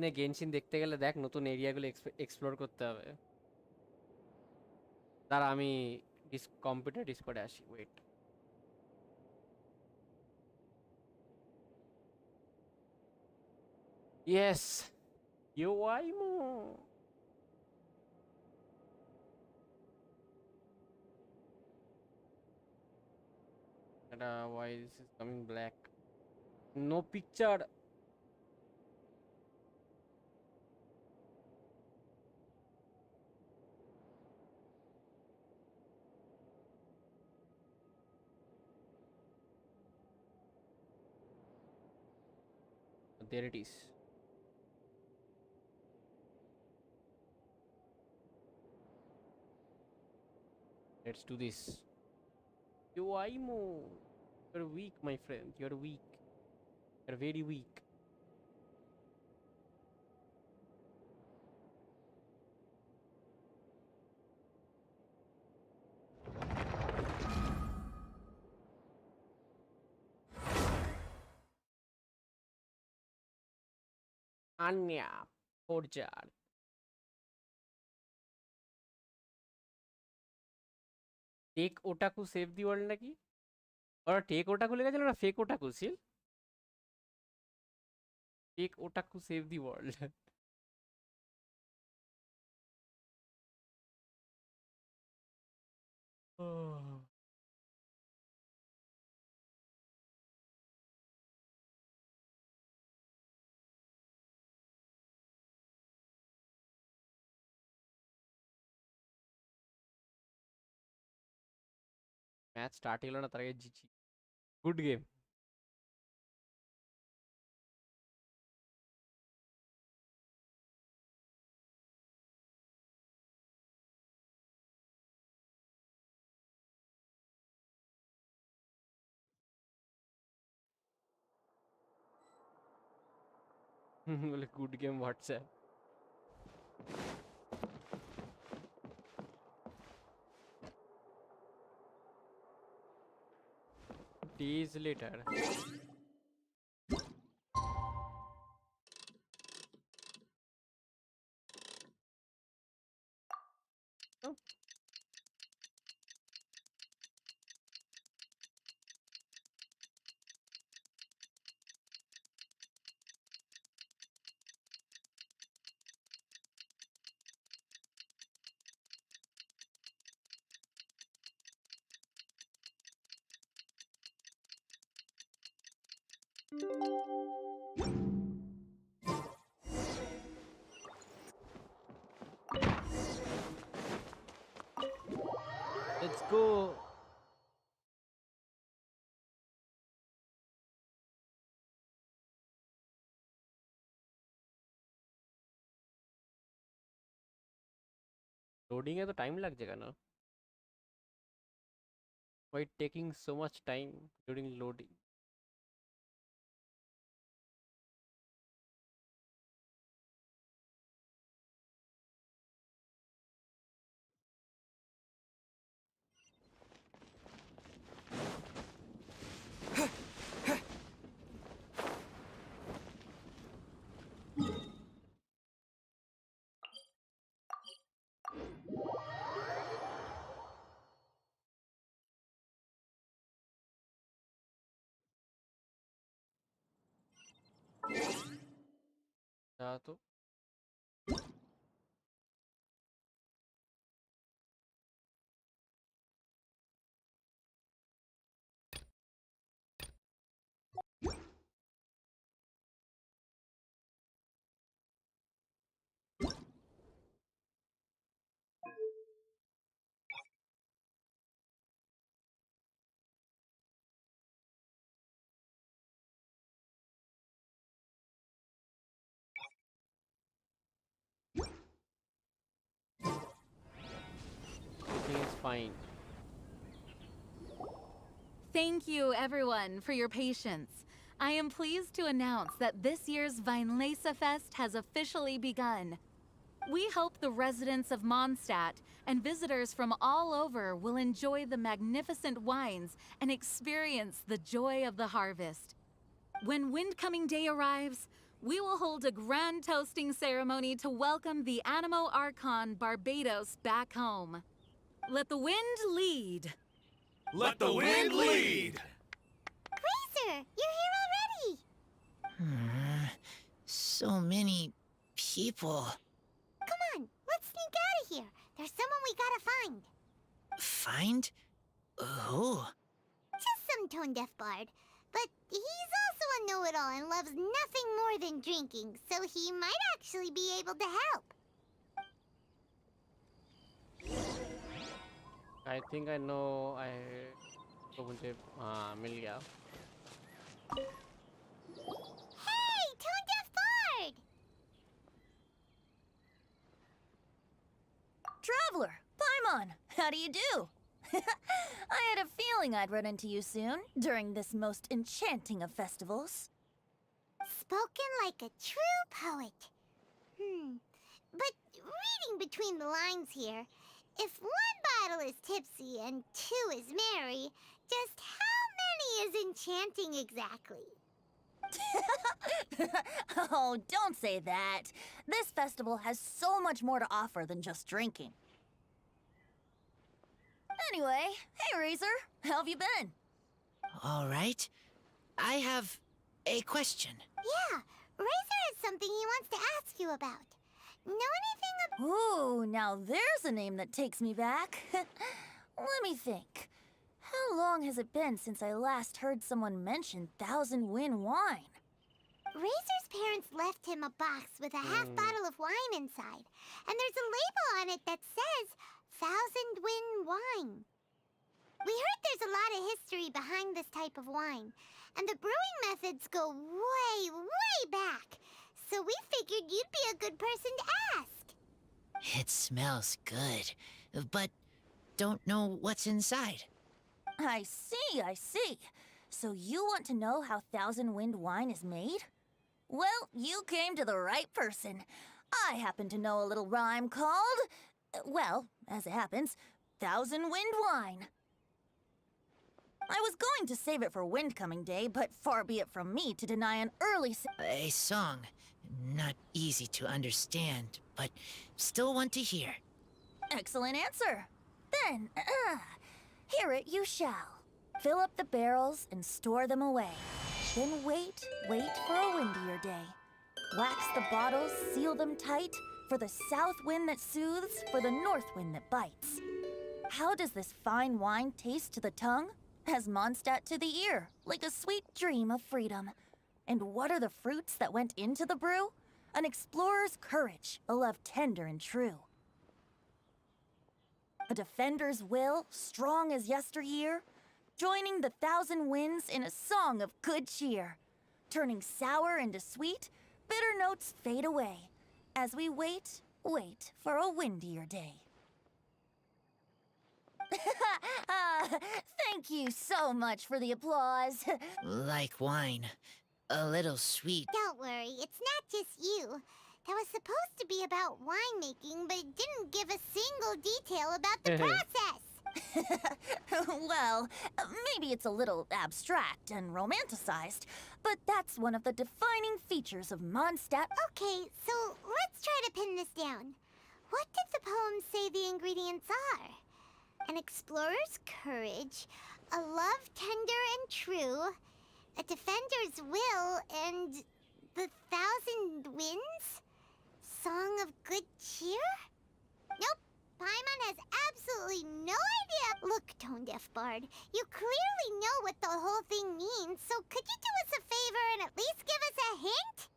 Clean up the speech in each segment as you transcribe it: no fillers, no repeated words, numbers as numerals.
না গেনশিন দেখতে গেলে দেখ নতুন এরিয়াগুলো এক্সপ্লোর করতে হবে। দাঁড়া আমি কম্পিউটার ডিসকর্ডে আসি, ওয়েট। Yes, you imo. এটা why this is coming black, no picture. There it is. Let's do this. You Aimo. You're weak, my friend. You're weak. You're very weak. Anya. Forjar. Tech Otaku save the world নাকি? ওরা Tech Otaku লেগেছিল না fake otaku ছিল? Tech Otaku save the world. Match start হলো না তার আগে GG. Good game. বলে good game WhatsApp. Days later. Oh. Let's go. Loading है तो टाइम लग जाएगा ना? Why taking so much time during loading? तो everything is fine. Thank you, everyone, for your patience. I am pleased to announce that this year's Weinlese Fest has officially begun. We hope the residents of Mondstadt and visitors from all over will enjoy the magnificent wines and experience the joy of the harvest. When Windcoming Day arrives, we will hold a grand toasting ceremony to welcome the Animo Archon Barbados back home. Let the wind lead. Let the wind lead! Razor, you're here already! So many people. Come on, let's sneak out of here. There's someone we gotta find. Find? Who? Just some tone-deaf bard. But he's also a know-it-all and loves nothing more than drinking, so he might actually be able to help. I think I know. I तो मुझे मिल गया. Hey, tone-deaf bard! Traveler, Paimon, how do you do? I had a feeling I'd run into you soon, during this most enchanting of festivals. Spoken like a true poet. But reading between the lines here, if one bottle is tipsy and two is merry, just how many is enchanting exactly? Oh, don't say that. This festival has so much more to offer than just drinking. Anyway, hey Razor, how have you been? All right. I have a question. Yeah, Razor has something he wants to ask you about. Know anything Ooh, now there's a name that takes me back. Let me think. How long has it been since I last heard someone mention Thousand Wind wine? Razor's parents left him a box with a half bottle of wine inside, and there's a label on it that says Thousand Wind wine. We heard there's a lot of history behind this type of wine, and the brewing methods go way, way back. So we figured you'd be a good person to ask. It smells good, but don't know what's inside. I see, I see. So you want to know how Thousand Wind wine is made? Well, you came to the right person. I happen to know a little rhyme called, well, as it happens, Thousand Wind wine. I was going to save it for Windcoming Day, but far be it from me to deny an early A song. Not easy to understand, but still want to hear. Excellent answer. Then, hear it you shall. Fill up the barrels and store them away. Then wait for a windier day. Wax the bottles, seal them tight, for the south wind that soothes, for the north wind that bites. How does this fine wine taste to the tongue? As Mondstadt to the ear, like a sweet dream of freedom. And what are the fruits that went into the brew? An explorer's courage, a love tender and true. A defender's will, strong as yesteryear, joining the thousand winds in a song of good cheer. Turning sour into sweet, bitter notes fade away, as we wait for a windier day. Thank you so much for the applause. Like wine. A little sweet. Don't worry, it's not just you. That was supposed to be about winemaking, but it didn't give a single detail about the process. Well, maybe it's a little abstract and romanticized, but that's one of the defining features of Mondstadt. Okay, so let's try to pin this down. What did the poem say the ingredients are? An explorer's courage, a love tender and true, a defender's will, and the thousand winds? Song of good cheer? Nope, Paimon has absolutely no idea. Look, Tone-Deaf Bard, you clearly know what the whole thing means, so could you do us a favor and at least give us a hint?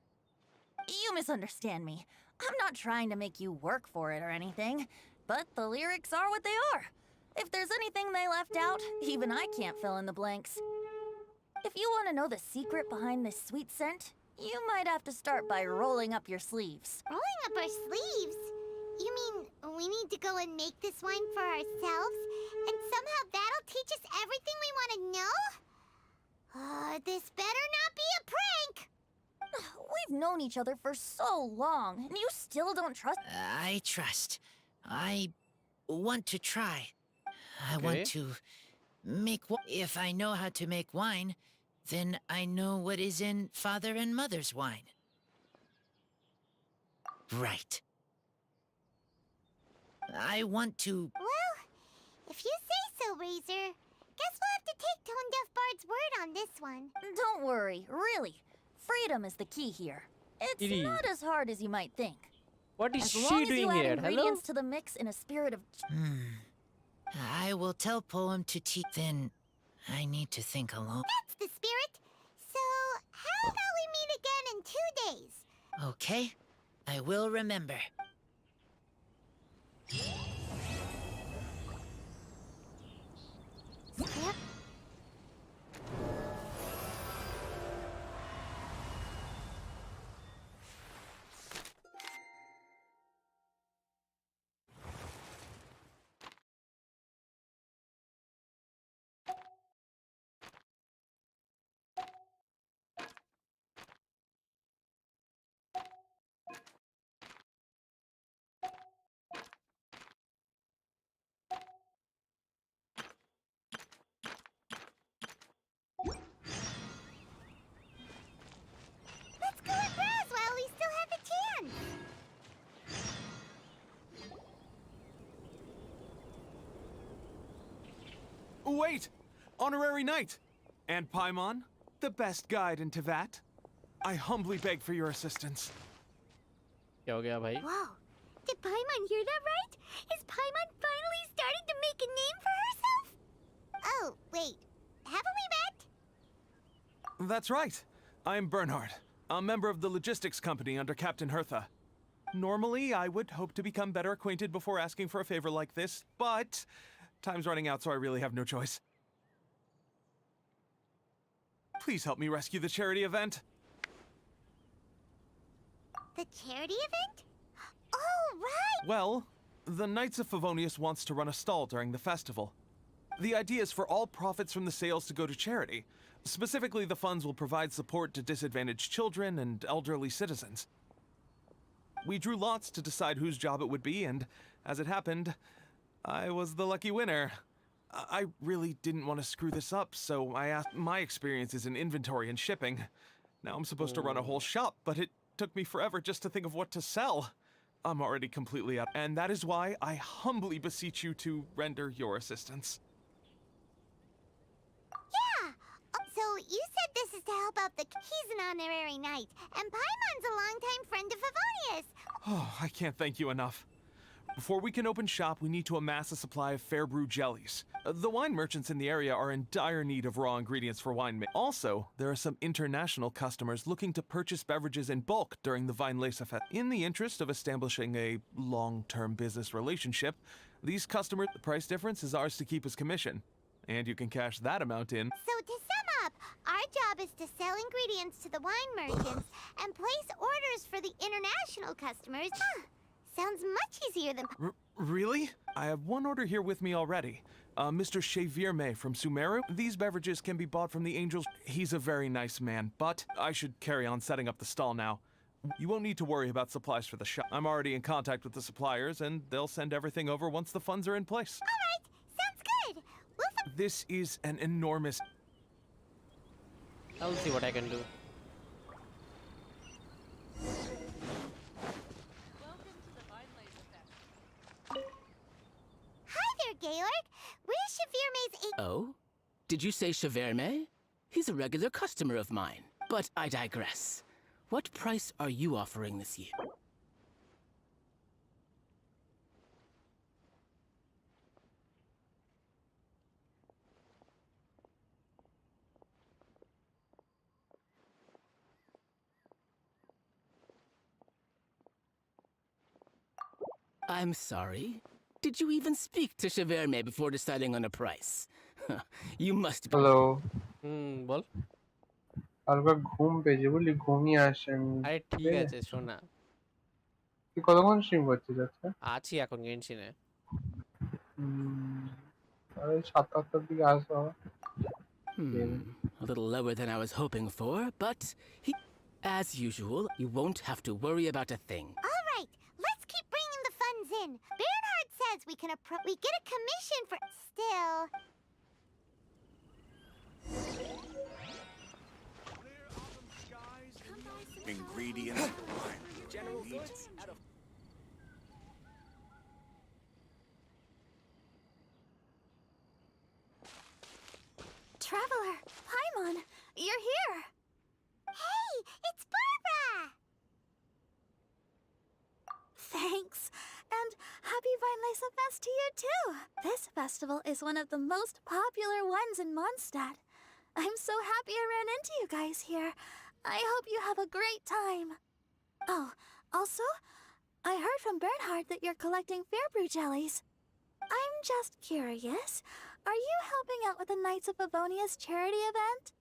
You misunderstand me. I'm not trying to make you work for it or anything, but the lyrics are what they are. If there's anything they left out, even I can't fill in the blanks. If you want to know the secret behind this sweet scent, you might have to start by rolling up your sleeves. Rolling up our sleeves? You mean we need to go and make this wine for ourselves? And somehow that'll teach us everything we want to know? This better not be a prank! We've known each other for so long, and you still don't trust... I trust. I want to try. I want to make... If I know how to make wine, then I know what is in father and mother's wine. Right. I want to... Well, if you say so, Razor. Guess we'll have to take Tone Deaf Bard's word on this one. Don't worry, really. Freedom is the key here. It's Kitty. not as hard as you might think. What is As she long as doing you add here? Hello? ingredients to the mix in a spirit of... I will tell Poem to teach. Then I need to think alone. That's the spirit. So, how about we meet again in 2 days? Okay, I will remember. Skip? Let's go and browse while we still have a chance. Wait! Honorary Knight! And Paimon, the best guide in Tevat. I humbly beg for your assistance. क्या हो गया भाई? Whoa. Did Paimon hear that right? Is Paimon finally starting to make a name for herself? Oh, wait. Haven't we met? That's right. I'm Bernhard, a member of the logistics company under Captain Hertha. Normally, I would hope to become better acquainted before asking for a favor like this, but time's running out, so I really have no choice. Please help me rescue the charity event. The charity event? Oh, right! Well, the Knights of Favonius wants to run a stall during the festival. The idea is for all profits from the sales to go to charity. Specifically, the funds will provide support to disadvantaged children and elderly citizens. We drew lots to decide whose job it would be, and as it happened, I was the lucky winner. I really didn't want to screw this up, so I asked. My experience is in inventory and shipping. Now I'm supposed to run a whole shop, but it took me forever just to think of what to sell. I'm already completely out, and that is why I humbly beseech you to render your assistance. Yeah! So you said this is to help out the... He's an honorary knight, and Paimon's a longtime friend of Favonius. Oh, I can't thank you enough. Before we can open shop, we need to amass a supply of fair brew jellies. The wine merchants in the area are in dire need of raw ingredients for wine making. Also, there are some international customers looking to purchase beverages in bulk during the Weinlese Fest. In the interest of establishing a long-term business relationship, these customers, the price difference is ours to keep as commission. And you can cash that amount in. So to sum up, our job is to sell ingredients to the wine merchants and place orders for the international customers. Huh. Sounds much easier than... Really? I have one order here with me already. Mr. Chevirme from Sumeru. These beverages can be bought from the Angels. He's a very nice man, but I should carry on setting up the stall now. You won't need to worry about supplies for the shop. I'm already in contact with the suppliers, and they'll send everything over once the funds are in place. All right, sounds good. We'll... This is an enormous... I'll see what I can do. Hi there, Gaylord. Where's Chevirme's... Oh? Did you say Chevirme? He's a regular customer of mine. But I digress. What price are you offering this year? I'm sorry. Did you even speak to Chevirme before deciding on a price? You must be... hello বল হালকা ঘুম পেয়েছে বলি ঘুমিয়ে আসেন আরে ঠিক আছে শোনা তুই কতক্ষণ স্ট্রিম করছিস আজকে আছি এখন গেনশিনে আরে 7-8টার দিকে আসবো A little lower than I was hoping for, but as usual, you won't have to worry about a thing. All right, let's keep bringing the funds in. Bernhard says we can we get a commission for... Still... Ingredients for wine general goods at a Traveler, Paimon, you're here. Hey, it's Barbara! Thanks. And happy Vinelesa Fest to you too. This festival is one of the most popular ones in Mondstadt. I'm so happy I ran into you guys here. I hope you have a great time. Oh, also, I heard from Bernhard that you're collecting Fairbrew jellies. I'm just curious. Are you helping out with the Knights of Favonia's charity event?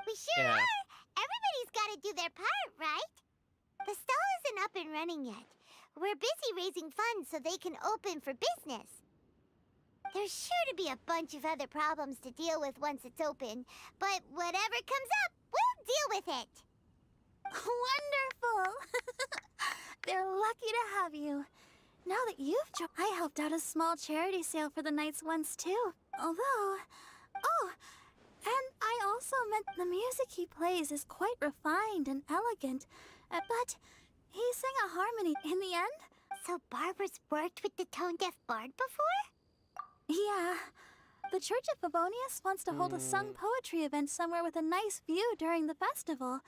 We sure Yeah. are! Everybody's gotta do their part, right? The stall isn't up and running yet. We're busy raising funds so they can open for business. There's sure to be a bunch of other problems to deal with once it's open, but whatever comes up, we'll deal with it. Wonderful! They're lucky to have you. Now that you've joined, I helped out a small charity sale for the Knights once too. Although, oh, and I also meant the music he plays is quite refined and elegant. But he sang a harmony in the end. So Barbara's worked with the tone-deaf bard before? Yeah. The Church of Favonius wants to hold a sung poetry event somewhere with a nice view during the festival,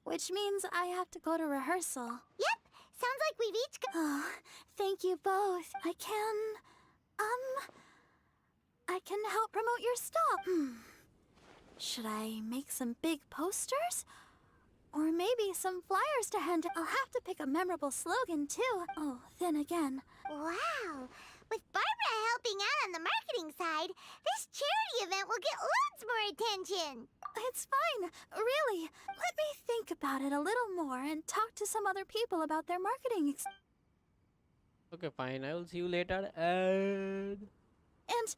which means I have to go to rehearsal. Yep, sounds like we've each got... Oh, thank you both. I can help promote your stall. Should I make some big posters? Or maybe some flyers to hand out? I'll have to pick a memorable slogan, too. Oh, then again. Wow! With Barbara helping out on the marketing side, this charity event will get loads more attention! It's fine, really. Let me think about it a little more and talk to some other people about their marketing Okay, fine. I will see you later. And And,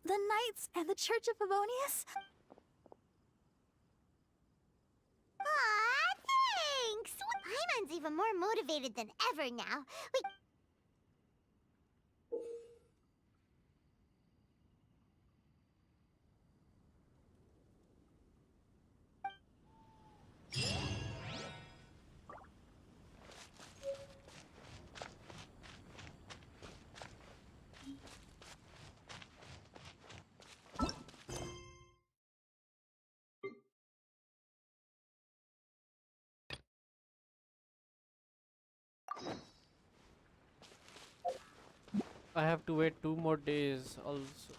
the Knights and the Church of Favonius? Aw, thanks! Paimon's even more motivated than ever now. I have to wait 2 more days also.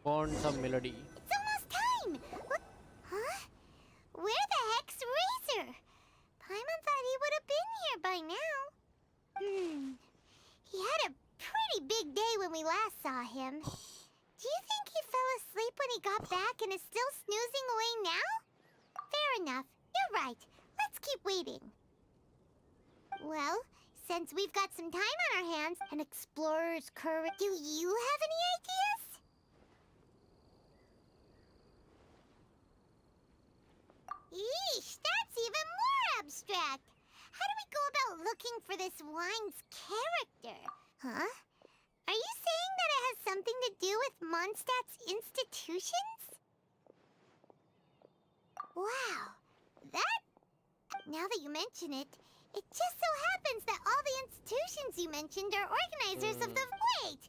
Want some melody. It's almost time! What? Huh? Where the heck's Razor? Paimon thought he would have been here by now. He had a pretty big day when we last saw him. Do you think he fell asleep when he got back and is still snoozing away now? Fair enough. You're right. Let's keep waiting. Well, since we've got some time on our hands and explorer's courage, do you have any ideas? Eesh, that's even more abstract. How do we go about looking for this wine's character? Huh? Are you saying that it has something to do with Mondstadt's institutions? Wow, that... Now that you mention it, it just so happens that all the institutions you mentioned are organizers of the... Wait!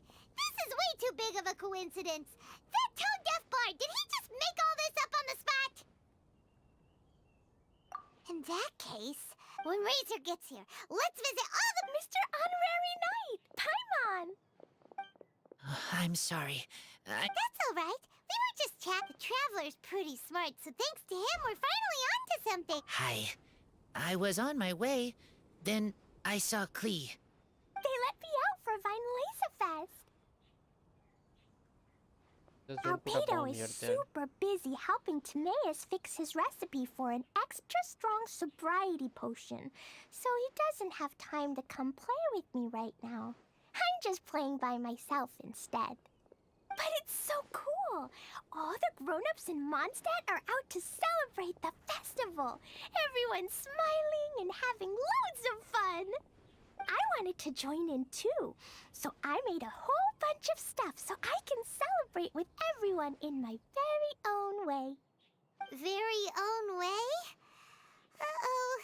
way too big of a coincidence. That tone deaf bard, did he just make all this up on the spot? In that case, when Razor gets here, let's visit all the Mr. Honorary Knight, Paimon! I'm sorry. That's all right. We were just chatting. The Traveler's pretty smart, so thanks to him, we're finally onto something. Hi. I was on my way. Then I saw Klee. They let me out for Vine Fest. Just don't put a Albedo bomb is here then. super busy helping Timaeus fix his recipe for an extra strong sobriety potion, so he doesn't have time to come play with me right now. I'm just playing by myself instead. But it's so cool! All the grown-ups in Mondstadt are out to celebrate the festival. Everyone's smiling and having loads of fun. I wanted to join in too, so I made a whole bunch of stuff so I can celebrate with everyone in my very own way. Very own way? Uh-oh.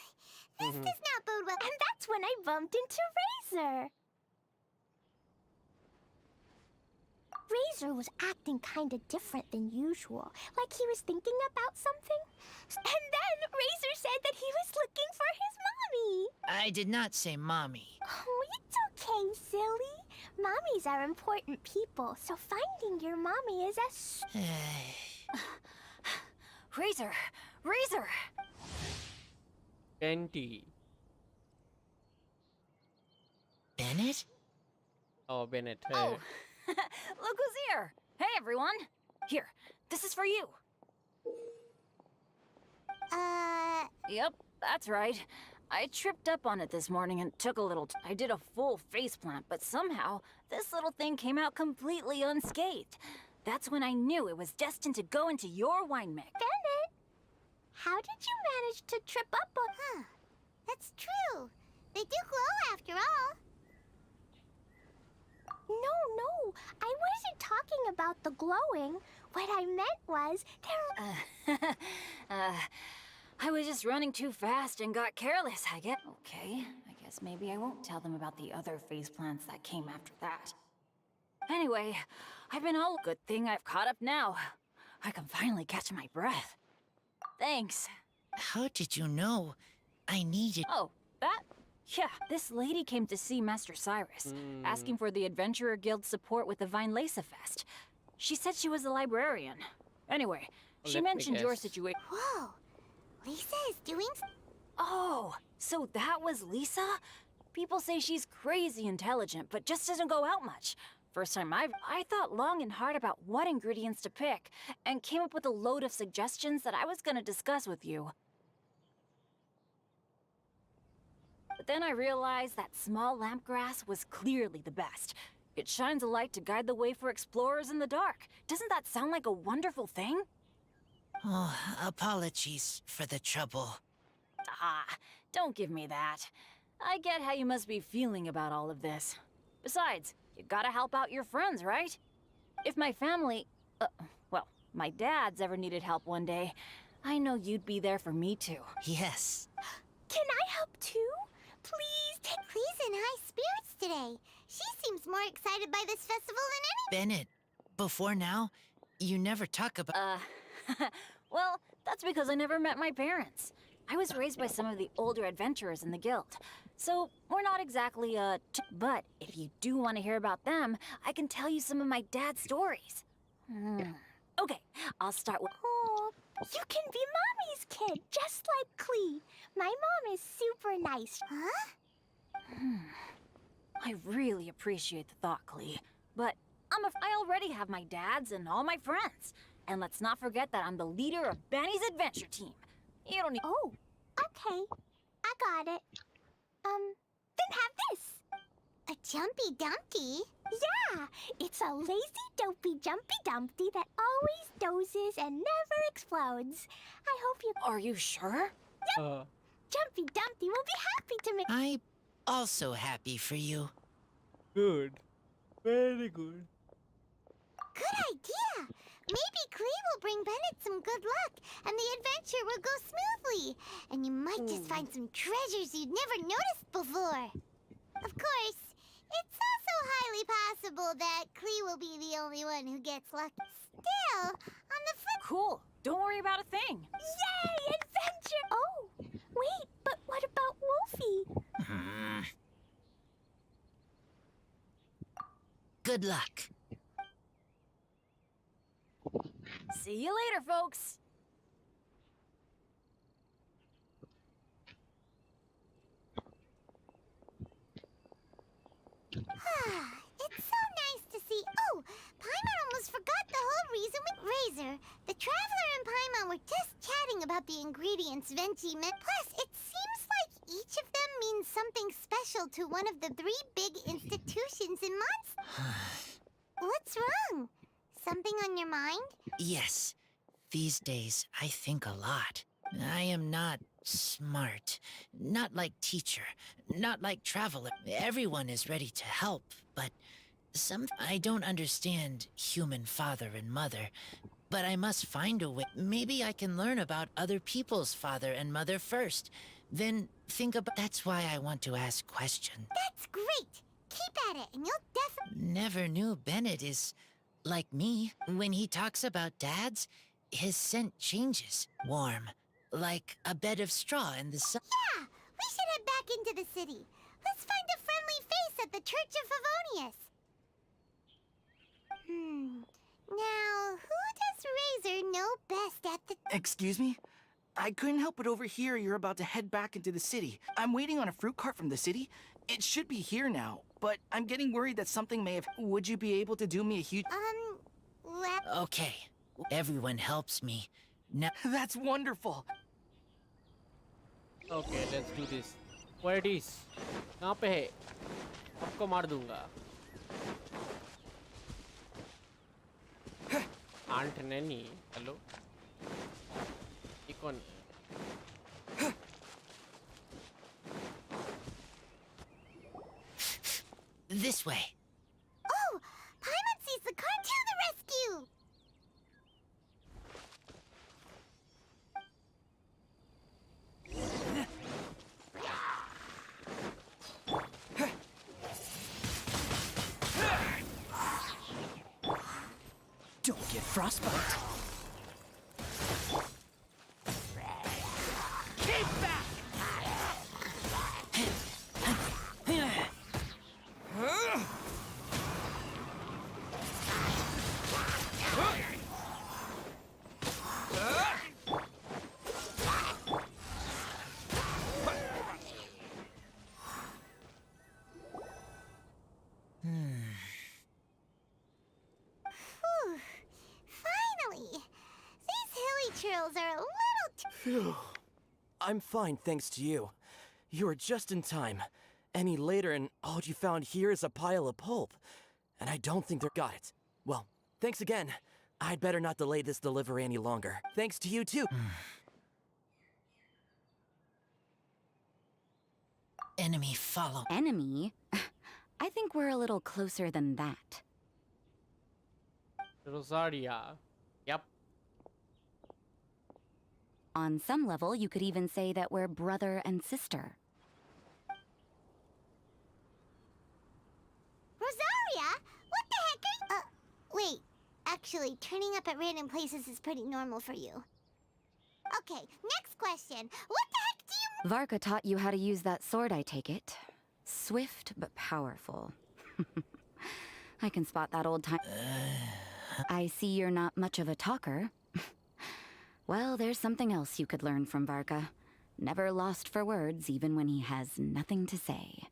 This does not bode well. And that's when I bumped into Razor. Razor was acting kinda different than usual, like he was thinking about something. And then Razor said that he was looking for his mommy. I did not say mommy. Oh, it's okay, silly. Mommies are important people, so finding your mommy is Razor! Razor! Kenty. Bennett? Oh, Bennett. Hey. Oh, look who's here! Hey, everyone! Here, this is for you. Yep, that's right. I tripped up on it this morning and took a little. I did a full faceplant, but somehow this little thing came out completely unscathed. That's when I knew it was destined to go into your wine mix. Bennett! How did you manage to trip up on... Huh. That's true. They do glow after all. No, I wasn't talking about the glowing. What I meant was, I was just running too fast and got careless, I guess. Okay, I guess maybe I won't tell them about the other faceplants that came after that. Anyway, I've been all good thing I've caught up now. I can finally catch my breath. Thanks. How did you know I needed... Oh, that? Yeah, this lady came to see Master Cyrus, asking for the Adventurer Guild support with the Vine Fest. She said she was a librarian. Anyway, she let me mentioned your guess. situation. Whoa. Lisa is doing... Oh, so that was Lisa? People say she's crazy intelligent, but just doesn't go out much. First time I thought long and hard about what ingredients to pick, and came up with a load of suggestions that I was gonna discuss with you. But then I realized that small lampgrass was clearly the best. It shines a light to guide the way for explorers in the dark. Doesn't that sound like a wonderful thing? Oh, apologies for the trouble. Ah, don't give me that. I get how you must be feeling about all of this. Besides, you gotta help out your friends, right? If my family, well, my dad's ever needed help one day, I know you'd be there for me too. Yes. can I help too? Please take... Please in high spirits today. She seems more excited by this festival than any... Bennett, before now, you never talk about... Well, that's because I never met my parents. I was raised by some of the older adventurers in the guild. So, we're not exactly, but if you do want to hear about them, I can tell you some of my dad's stories. Okay, I'll start with... Oh, you can be Mommy's kid, just like Klee. My mom is super nice. Huh? I really appreciate the thought, Klee. But I already have my dad's and all my friends. And let's not forget that I'm the leader of Benny's adventure team. You don't need... Oh, okay. I got it. Then have this. A jumpy dumpty? Yeah, it's a lazy, dopey, jumpy dumpty that always dozes and never explodes. I hope you... Are you sure? Jumpy Dumpty will be happy to make... I'm also happy for you. Good. Very good. Good idea. Maybe Klee will bring Bennett some good luck, and the adventure will go smoothly. And you might just find some treasures you'd never noticed before. Of course, it's also highly inevitable that Klee will be the only one who gets lucky. Still, on the flip... Cool. Don't worry about a thing. Yay, adventure! Oh, wait, but what about Wolfie? Good luck. See you later, folks. It's so nice to see. Oh, Paimon almost forgot the whole reason we... Razor, the Traveler and Paimon were just chatting about the ingredients Venti meant. Plus, it seems like each of them means something special to one of the 3 big institutions in Monster. What's wrong? Something on your mind? Yes. These days, I think a lot. I am not smart. Not like teacher. Not like traveler. Everyone is ready to help, but I don't understand human father and mother. But I must find a way. Maybe I can learn about other people's father and mother first. Then think about... That's why I want to ask questions. That's great. Keep at it, and you'll definitely... Never knew Bennett is like me. When he talks about dads, his scent changes. Warm. Like a bed of straw in the sun. Yeah, we should head back into the city. Let's find a friendly face at the Church of Favonius. Now, who does Razor know best at the... Excuse me? I couldn't help but overhear you're about to head back into the city. I'm waiting on a fruit cart from the city. It should be here now, but I'm getting worried that something may have... Would you be able to do me a huge... well... Okay. Everyone helps me. Now... That's wonderful. Okay, let's do this. Where it is? कहाँ पे है? आपको मार दूँगा. Aunt Nanny, hello. ये कौन? This way. Oh, Paimon sees the car to the rescue! Don't get frostbite. Keep back! Whew. Finally! These hilly trails are a little too... Phew. I'm fine, thanks to you. You were just in time. Any later and all you found here is a pile of pulp. And I don't think they got it. Well, thanks again. I'd better not delay this delivery any longer. Thanks to you too. Enemy follow. Enemy? I think we're a little closer than that. Rosaria. Yep. On some level, you could even say that we're brother and sister. Rosaria? What the heck are you... wait. Actually, turning up at random places is pretty normal for you. Okay, next question. What the heck do you... Varka taught you how to use that sword, I take it. Swift but powerful. I can spot that old time. I see you're not much of a talker. Well, there's something else you could learn from Varka. Never lost for words, even when he has nothing to say.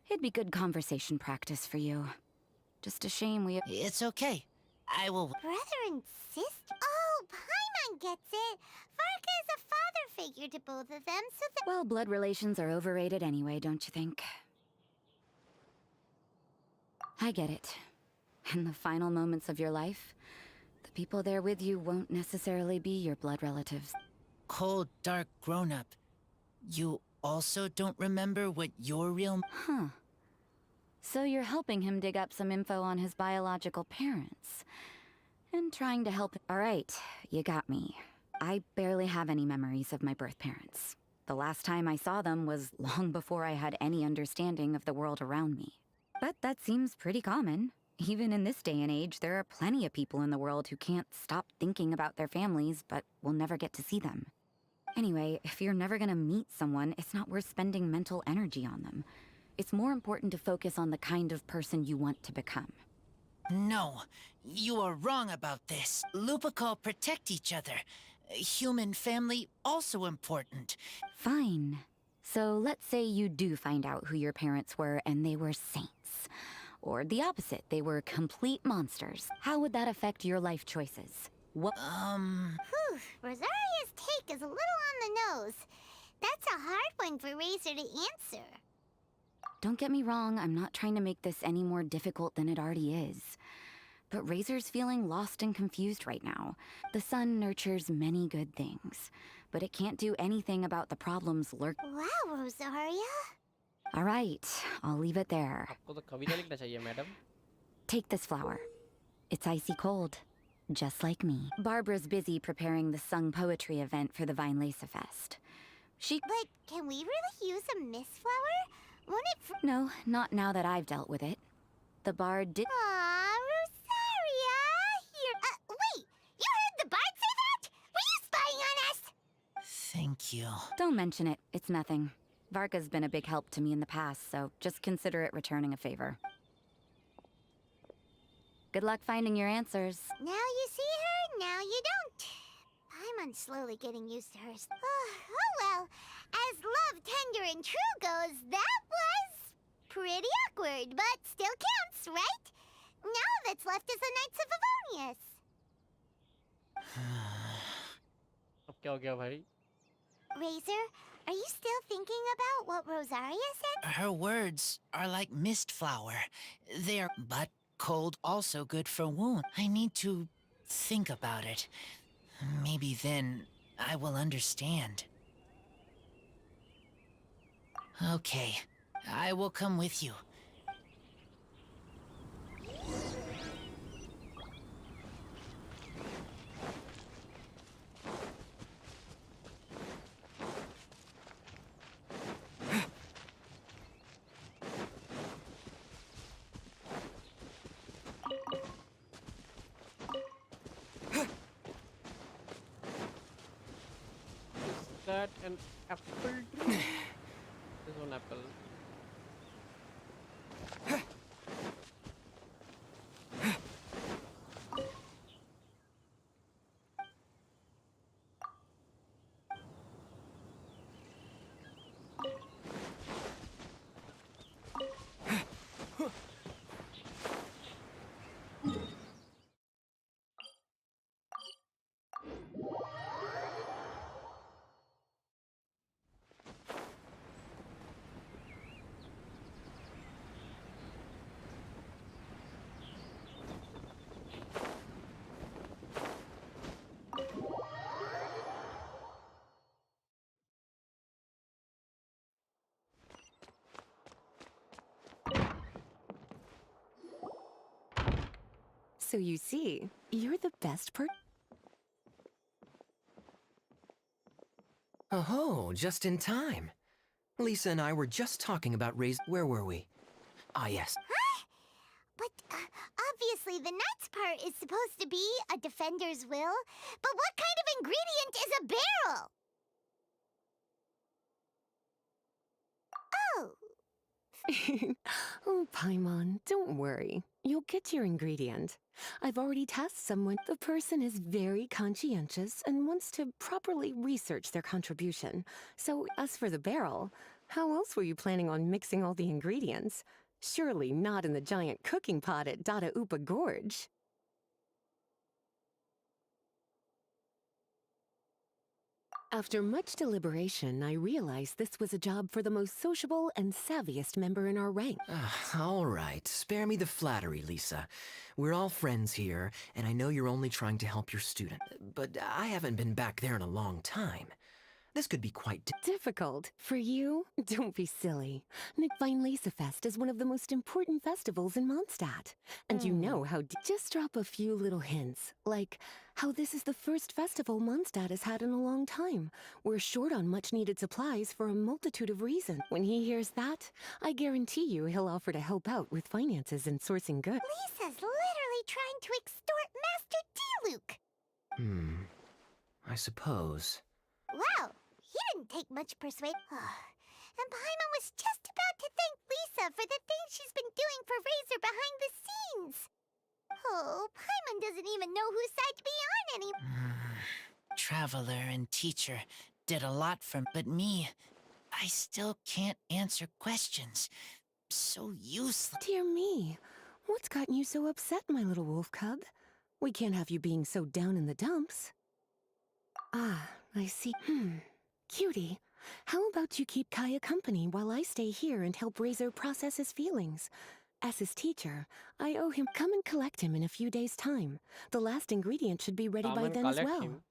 It'd be good conversation practice for you. Just a shame we... It's okay. I will... Brother and sister? Oh, Paimon gets it. Varka is a father figure to both of them, so that... Well, blood relations are overrated anyway, don't you think? I get it. In the final moments of your life, the people there with you won't necessarily be your blood relatives. Cold, dark grown-up. You also don't remember what your real... Huh. So you're helping him dig up some info on his biological parents. And trying to help... Alright, you got me. I barely have any memories of my birth parents. The last time I saw them was long before I had any understanding of the world around me. But that seems pretty common. Even in this day and age, there are plenty of people in the world who can't stop thinking about their families, but will never get to see them. Anyway, if you're never gonna meet someone, it's not worth spending mental energy on them. It's more important to focus on the kind of person you want to become. No, you are wrong about this. Lupical protect each other. Human family also important. Fine. So let's say you do find out who your parents were and they were saints. Or the opposite, they were complete monsters. How would that affect your life choices? What? Whew, Rosaria's take is a little on the nose. That's a hard one for Razor to answer. Don't get me wrong, I'm not trying to make this any more difficult than it already is. But Razor's feeling lost and confused right now. The sun nurtures many good things, but it can't do anything about the problems lurking. Wow, Rosaria. All right, I'll leave it there. आपको तो कविता लिखना चाहिए madam. Take this flower. It's icy cold, just like me. Barbara's busy preparing the sung poetry event for the Vinelesa Fest. But can we really use a mistflower? Won't it No, not now that I've dealt with it. The bard did. Aw, Rosaria! Here. Wait! You heard the bard say that? Were you spying on us? Thank you. Don't mention it. It's nothing. Varka's been a big help to me in the past, so just consider it returning a favor. Good luck finding your answers. Now you see her, now you don't. Paimon's slowly getting used to her. Oh well, as love, tender, and true goes, that was pretty awkward, but still counts, right? Now all that's left is the Knights of Favonius. अब क्या हो गया भाई? Razor, are you still thinking about what Rosaria said? Her words are like mist flower. They are, but cold also good for wound. I need to think about it. Maybe then I will understand. Okay, I will come with you. Is that an apple tree? This one apple. So you see, you're the best Oh, just in time. Lisa and I were just talking about Where were we? Ah, yes. Huh? But obviously the Knight's part is supposed to be a defender's will. But what kind of ingredient is a barrel? Oh. Oh, Paimon, don't worry. You'll get your ingredient. I've already tasked someone. The person is very conscientious and wants to properly research their contribution. So, as for the barrel, how else were you planning on mixing all the ingredients? Surely not in the giant cooking pot at Dada Upa Gorge. After much deliberation, I realized this was a job for the most sociable and savviest member in our rank. All right, spare me the flattery, Lisa. We're all friends here, and I know you're only trying to help your student. But I haven't been back there in a long time. This could be quite Difficult? For you? Don't be silly. Weinlesefest is one of the most important festivals in Mondstadt. And you know how... Just drop a few little hints, like how this is the first festival Mondstadt has had in a long time. We're short on much-needed supplies for a multitude of reasons. When he hears that, I guarantee you he'll offer to help out with finances and sourcing goods. Lisa's literally trying to extort Master D-Luke. I suppose. Wow, he didn't take much persuade. And Paimon was just about to thank Lisa for the things she's been doing for Razor behind the scenes. Oh, Paimon doesn't even know whose side to be on anymore. Traveler and teacher did a lot for, but me, I still can't answer questions. So useless. Dear me, what's gotten you so upset, my little wolf cub? We can't have you being so down in the dumps. Ah, I see. Cutie, how about you keep Kaya company while I stay here and help Razor process his feelings? As his teacher, I owe him. Come and collect him in a few days' time. The last ingredient should be ready Come by and then as collect well. him.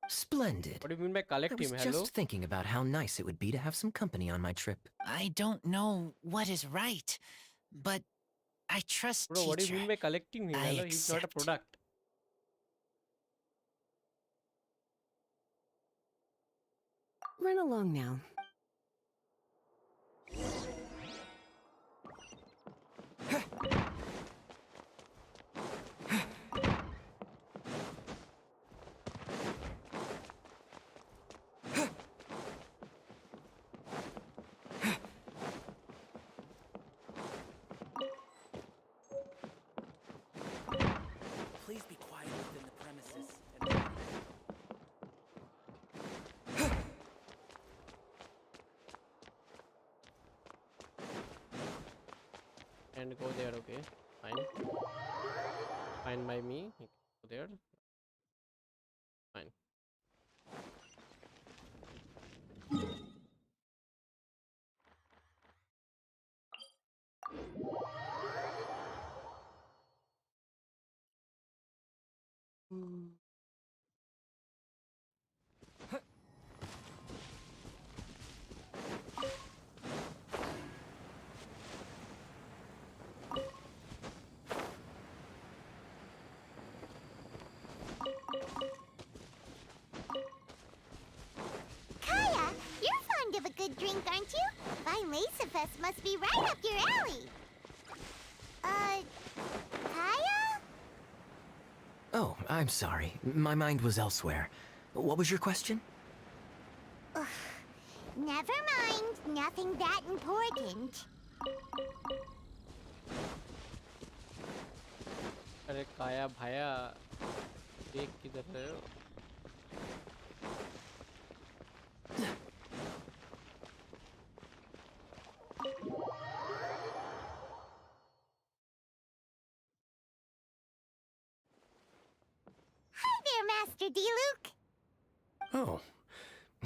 Splendid. What do you mean by collect I was him? Hello? just thinking about how nice it would be to have some company on my trip. I don't know what is right, but I trust Bro, teacher. what do you mean by collecting him? I Hello? He's not a accept. product. Run along now. Please be quiet within the premises. And go there, okay? Fine. Fine by me. You can go there. Fine. Kaya, you're fond of a good drink, aren't you? Weinlesefest must be right up your alley. Kaya? Oh, I'm sorry. My mind was elsewhere. What was your question? Never mind. Nothing that important. अरे काया भाया देख किधर रहे हो? Hi there, Master D-Luke. Oh,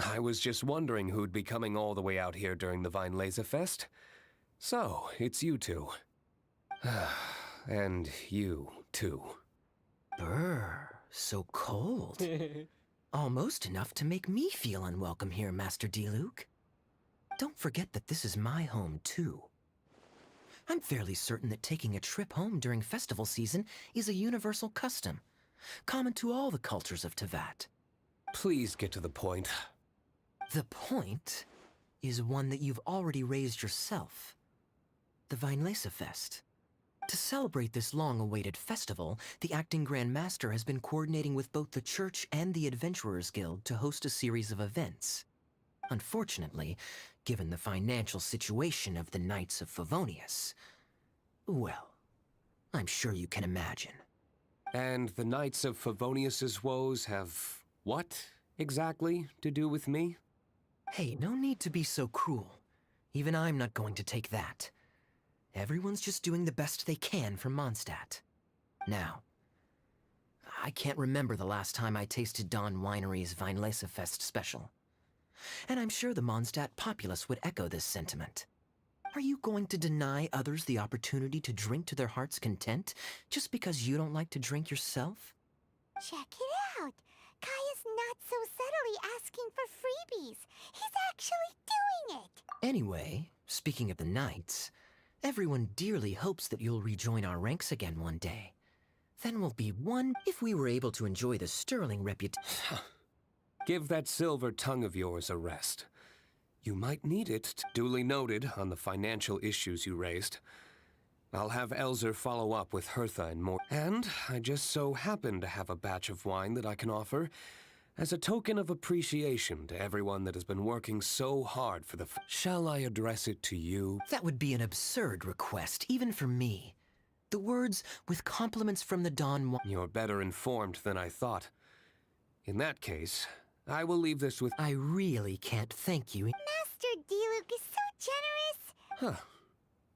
I was just wondering who'd be coming all the way out here during the Weinlesefest. So, it's you two. And you, too. Brr, so cold. Almost enough to make me feel unwelcome here, Master D-Luke. Don't forget that this is my home, too. I'm fairly certain that taking a trip home during festival season is a universal custom, common to all the cultures of Teyvat. Please get to the point. The point is one that you've already raised yourself. The Weinlesefest. To celebrate this long-awaited festival, the Acting Grand Master has been coordinating with both the Church and the Adventurers Guild to host a series of events. Unfortunately, given the financial situation of the Knights of Favonius, well, I'm sure you can imagine. And the Knights of Favonius's woes have what, exactly, to do with me? Hey, no need to be so cruel. Even I'm not going to take that. Everyone's just doing the best they can for Mondstadt. Now, I can't remember the last time I tasted Dawn Winery's Weinlesefest special. And I'm sure the Mondstadt populace would echo this sentiment. Are you going to deny others the opportunity to drink to their heart's content just because you don't like to drink yourself? Check it out. Kaya's not so subtly asking for freebies. He's actually doing it. Anyway, speaking of the Knights, everyone dearly hopes that you'll rejoin our ranks again one day. Then we'll be one if we were able to enjoy the sterling reputation. Give that silver tongue of yours a rest. You might need it. Duly noted on the financial issues you raised. I'll have Elzer follow up with Hertha and more. And I just so happen to have a batch of wine that I can offer as a token of appreciation to everyone that has been working so hard for the Shall I address it to you? That would be an absurd request, even for me. The words, with compliments from the Don... You're better informed than I thought. In that case, I will leave this with... I really can't thank you. Master Diluc is so generous. Huh.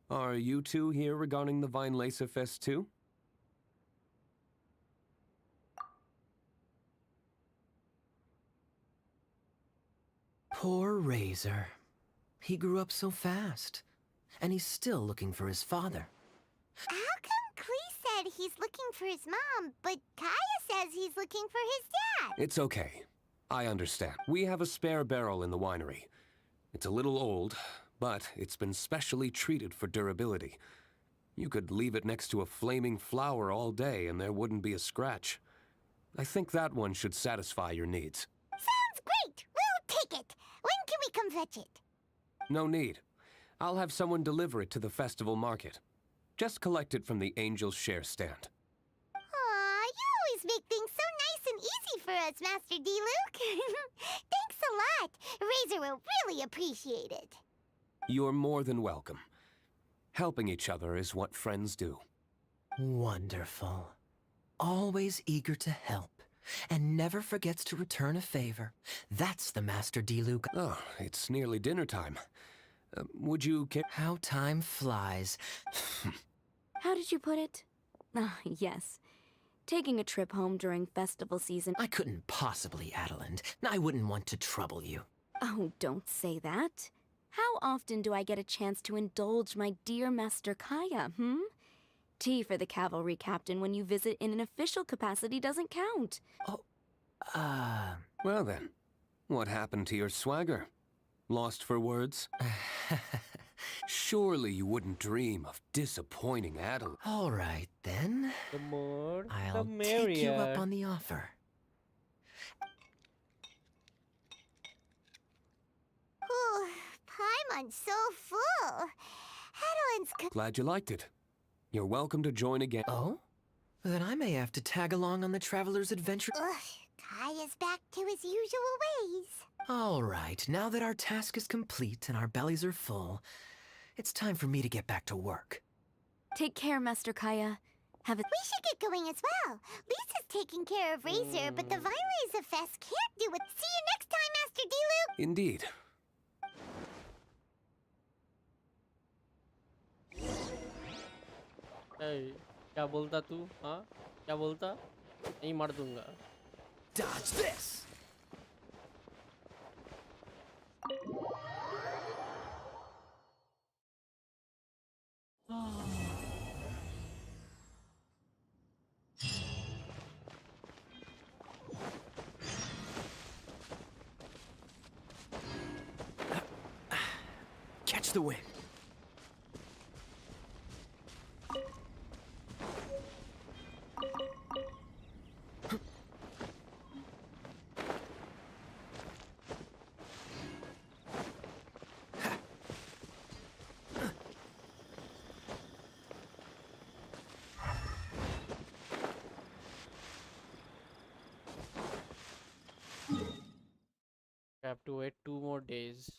Are you two here regarding the Weinlese Fest too? Poor Razor. He grew up so fast. And he's still looking for his father. How come Klee said he's looking for his mom, but Kaya says he's looking for his dad? It's okay. I understand. We have a spare barrel in the winery. It's a little old, but it's been specially treated for durability. You could leave it next to a flaming flower all day and there wouldn't be a scratch. I think that one should satisfy your needs. Sounds great! We'll take it! When can we come fetch it? No need. I'll have someone deliver it to the festival market. Just collect it from the Angel's Share stand. Aw, you always make things so nice and easy for us, Master Diluc. Thanks a lot. Razor will really appreciate it. You're more than welcome. Helping each other is what friends do. Wonderful. Always eager to help, and never forgets to return a favor. That's the Master Diluc. Oh, it's nearly dinner time. Would you care? How time flies. How did you put it? Ah, yes. Taking a trip home during festival season. I couldn't possibly, Adeline. I wouldn't want to trouble you. Oh, don't say that. How often do I get a chance to indulge my dear Master Kaya, Tea for the cavalry captain when you visit in an official capacity doesn't count. Well then, what happened to your swagger? Lost for words? Surely you wouldn't dream of disappointing Adeline. All right, then. The more, I'll the take you merrier. up on the offer. Ooh, Paimon's so full. Adeline's Glad you liked it. You're welcome to join again. Oh? Then I may have to tag along on the Traveler's Adventure. Ugh, Kaya's back to his usual ways. All right, now that our task is complete and our bellies are full, it's time for me to get back to work. Take care, Master Kaya. Have a... We should get going as well. Lisa's taking care of Razor, but the Weinlese Fest can't do it. See you next time, Master Diluc! Indeed. Hey, क्या बोलता तू? हाँ? क्या बोलता? नहीं मार दूंगा. Dodge this! Catch the wind. I have to wait 2 more days.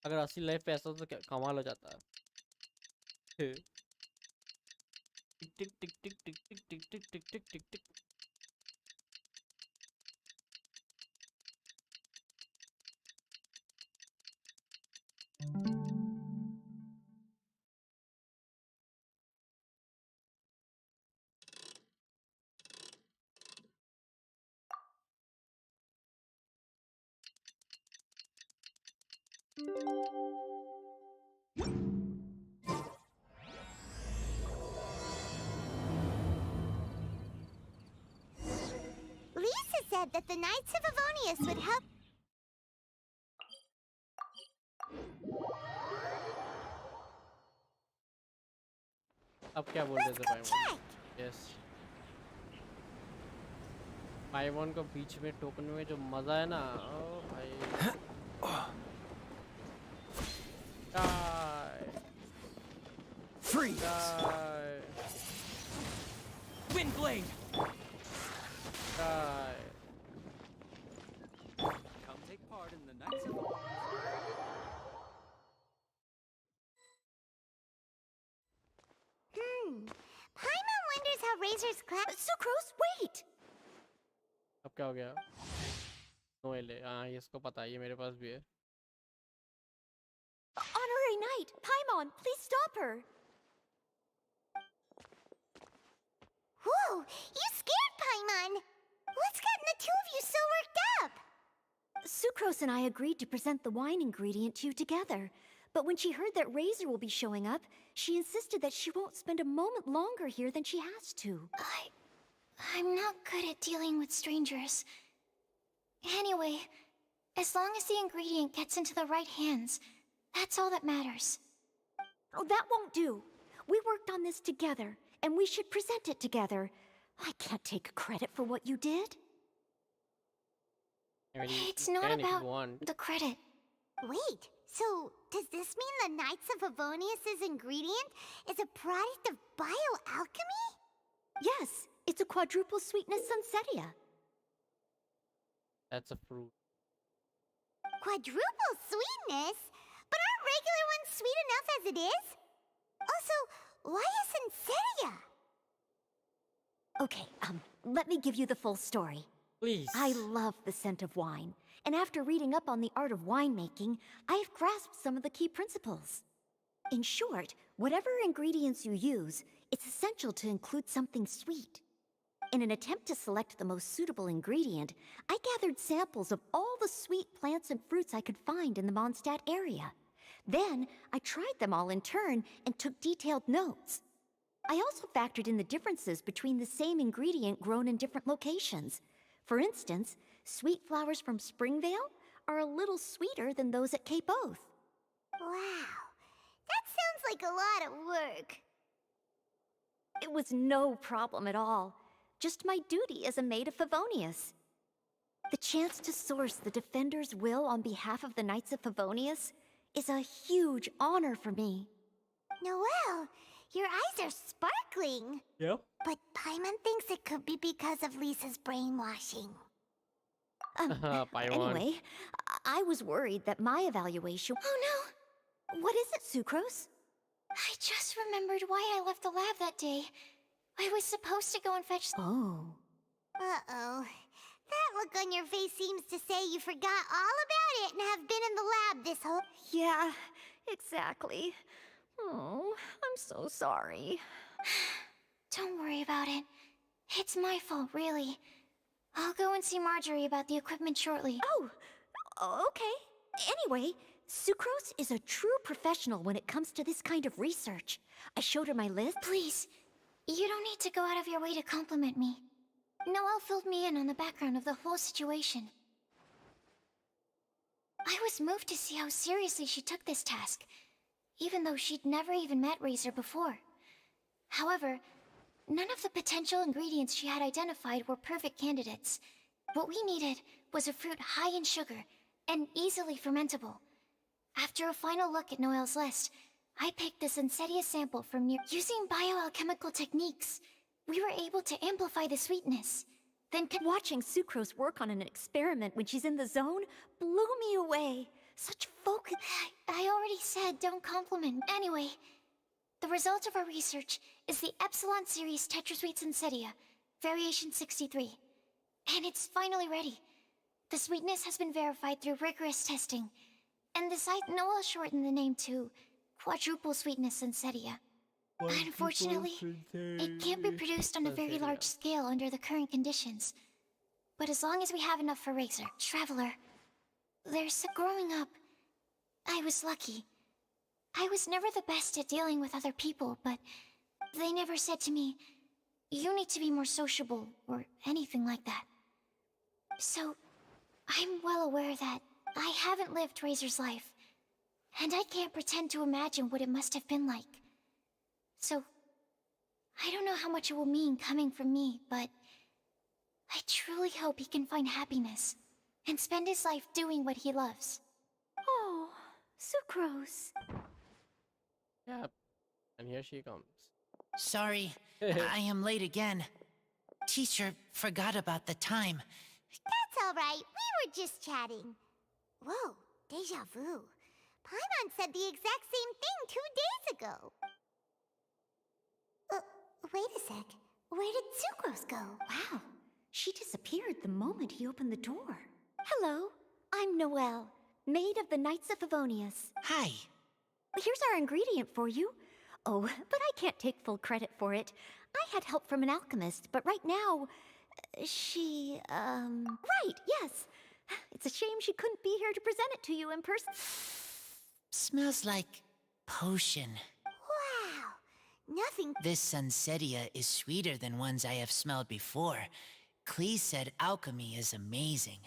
अगर 80 लाइफ पे ऐसा तो क्या कमाल हो जाता है. टिक टिक टिक टिक टिक टिक टिक टिक टिक टिक टिक टिक. Lisa said that the Knights of Avonius would help. अब क्या बोल रहे थे पाइमोन? यस, पाइमोन को बीच में टोकने में जो मजा है ना, ओ भाई। Die. Freeze! Die. Wind blade! Die. Come take part in the Knights of Paimon wonders how Razor's class. Sucrose, wait! अब क्या हो गया? नोएले, हाँ ये इसको पता है, ये मेरे पास भी है। Honorary Knight, Paimon, please stop her! Whoa! You scared Paimon! What's gotten the two of you so worked up? Sucrose and I agreed to present the wine ingredient to you together. But when she heard that Razor will be showing up, she insisted that she won't spend a moment longer here than she has to. I'm not good at dealing with strangers. Anyway, as long as the ingredient gets into the right hands, that's all that matters. Oh, that won't do. We worked on this together, and we should present it together. I can't take credit for what you did. I mean, It's you not can if you about want. the credit. Wait, so does this mean the Knights of Avonius' ingredient is a product of bioalchemy? Yes, it's a quadruple sweetness sunsetia. That's a fruit. Quadruple sweetness? But aren't regular ones sweet enough as it is? Also, why a sunsetia? Okay, let me give you the full story. Please. I love the scent of wine, and after reading up on the art of winemaking, I've grasped some of the key principles. In short, whatever ingredients you use, it's essential to include something sweet. In an attempt to select the most suitable ingredient, I gathered samples of all the sweet plants and fruits I could find in the Mondstadt area. Then, I tried them all in turn and took detailed notes. I also factored in the differences between the same ingredient grown in different locations. For instance, sweet flowers from Springvale are a little sweeter than those at Cape Oath. Wow, that sounds like a lot of work. It was no problem at all. Just my duty as a maid of Favonius. The chance to source the Defender's will on behalf of the Knights of Favonius is a huge honor for me. Noelle, your eyes are sparkling. Yep. But Paimon thinks it could be because of Lisa's brainwashing. Paimon. Anyway, I was worried that my evaluation... Oh no! What is it, Sucrose? I just remembered why I left the lab that day. I was supposed to go and fetch... Oh. Uh-oh. That look on your face seems to say you forgot all about it and have been in the lab this whole... Yeah, exactly. Oh, I'm so sorry. Don't worry about it. It's my fault, really. I'll go and see Marjorie about the equipment shortly. Oh, okay. Anyway, Sucrose is a true professional when it comes to this kind of research. I showed her my list. Please, you don't need to go out of your way to compliment me. Noelle filled me in on the background of the whole situation. I was moved to see how seriously she took this task, even though she'd never even met Razor before. However, none of the potential ingredients she had identified were perfect candidates. What we needed was a fruit high in sugar and easily fermentable. After a final look at Noelle's list, I picked the Sunsetia sample from near. Using bioalchemical techniques, we were able to amplify the sweetness. Then watching Sucrose work on an experiment when she's in the zone blew me away. Such focus. I already said don't compliment. Anyway, the result of our research is the Epsilon Series Tetrasweet Sunsetia, Variation 63. And it's finally ready. The sweetness has been verified through rigorous testing. And the site Noelle shortened the name to Quadruple Sweetness Sunsetia. Unfortunately, it can't be produced on a very large scale under the current conditions. But as long as we have enough for Razor, Traveler, growing up, I was lucky. I was never the best at dealing with other people, but they never said to me, you need to be more sociable or anything like that. So, I'm well aware that I haven't lived Razor's life, and I can't pretend to imagine what it must have been like. So, I don't know how much it will mean coming from me, but I truly hope he can find happiness and spend his life doing what he loves. Oh, Sucrose. Yeah, and here she comes. Sorry, I am late again. Teacher forgot about the time. That's all right. We were just chatting. Whoa, deja vu. Paimon said the exact same thing 2 days ago. Wait a sec. Where did Sucrose go? Wow, she disappeared the moment he opened the door. Hello, I'm Noelle, maid of the Knights of Favonius. Hi. Here's our ingredient for you. Oh, but I can't take full credit for it. I had help from an alchemist, but right now, she, Right, yes. It's a shame she couldn't be here to present it to you in person. Smells like potion. Wow, nothing. This Sunsetia is sweeter than ones I have smelled before. Clee said alchemy is amazing.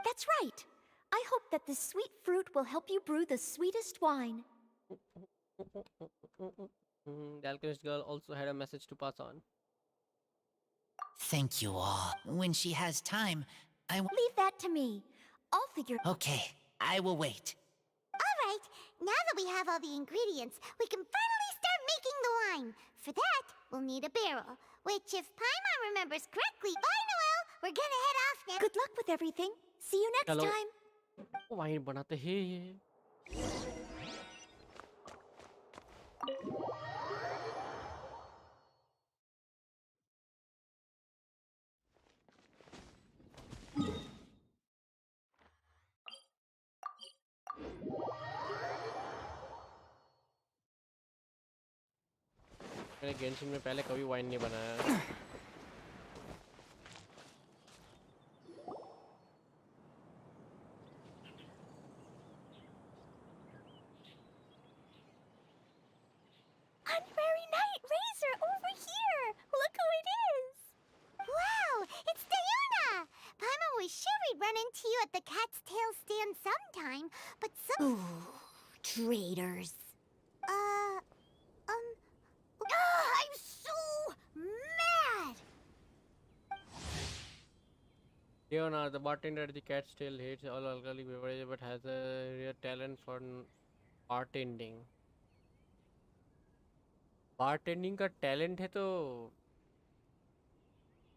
That's right. I hope that this sweet fruit will help you brew the sweetest wine. The alchemist girl also had a message to pass on. Thank you all. When she has time, Leave that to me. I'll figure... Okay, I will wait. All right, now that we have all the ingredients, we can finally start making the wine. For that, we'll need a barrel, which, if Paimon remembers correctly, bye, Noelle. We're gonna head off now. Good luck with everything. See you next Hello. time. Wine बनाते हैं ये. मैंने Genshin में पहले कभी wine नहीं बनाया. Honorary Knight Razor over here! Look who it is! Wow, it's Diona! Paimon was sure we'd run into you at the Cat's Tail stand sometime, but some... Ooh, traitors. I'm so mad! Leona, the bartender at the Cat's Tail, hates all alcoholic beverages but has a rare talent for bartending. Bartending का talent है तो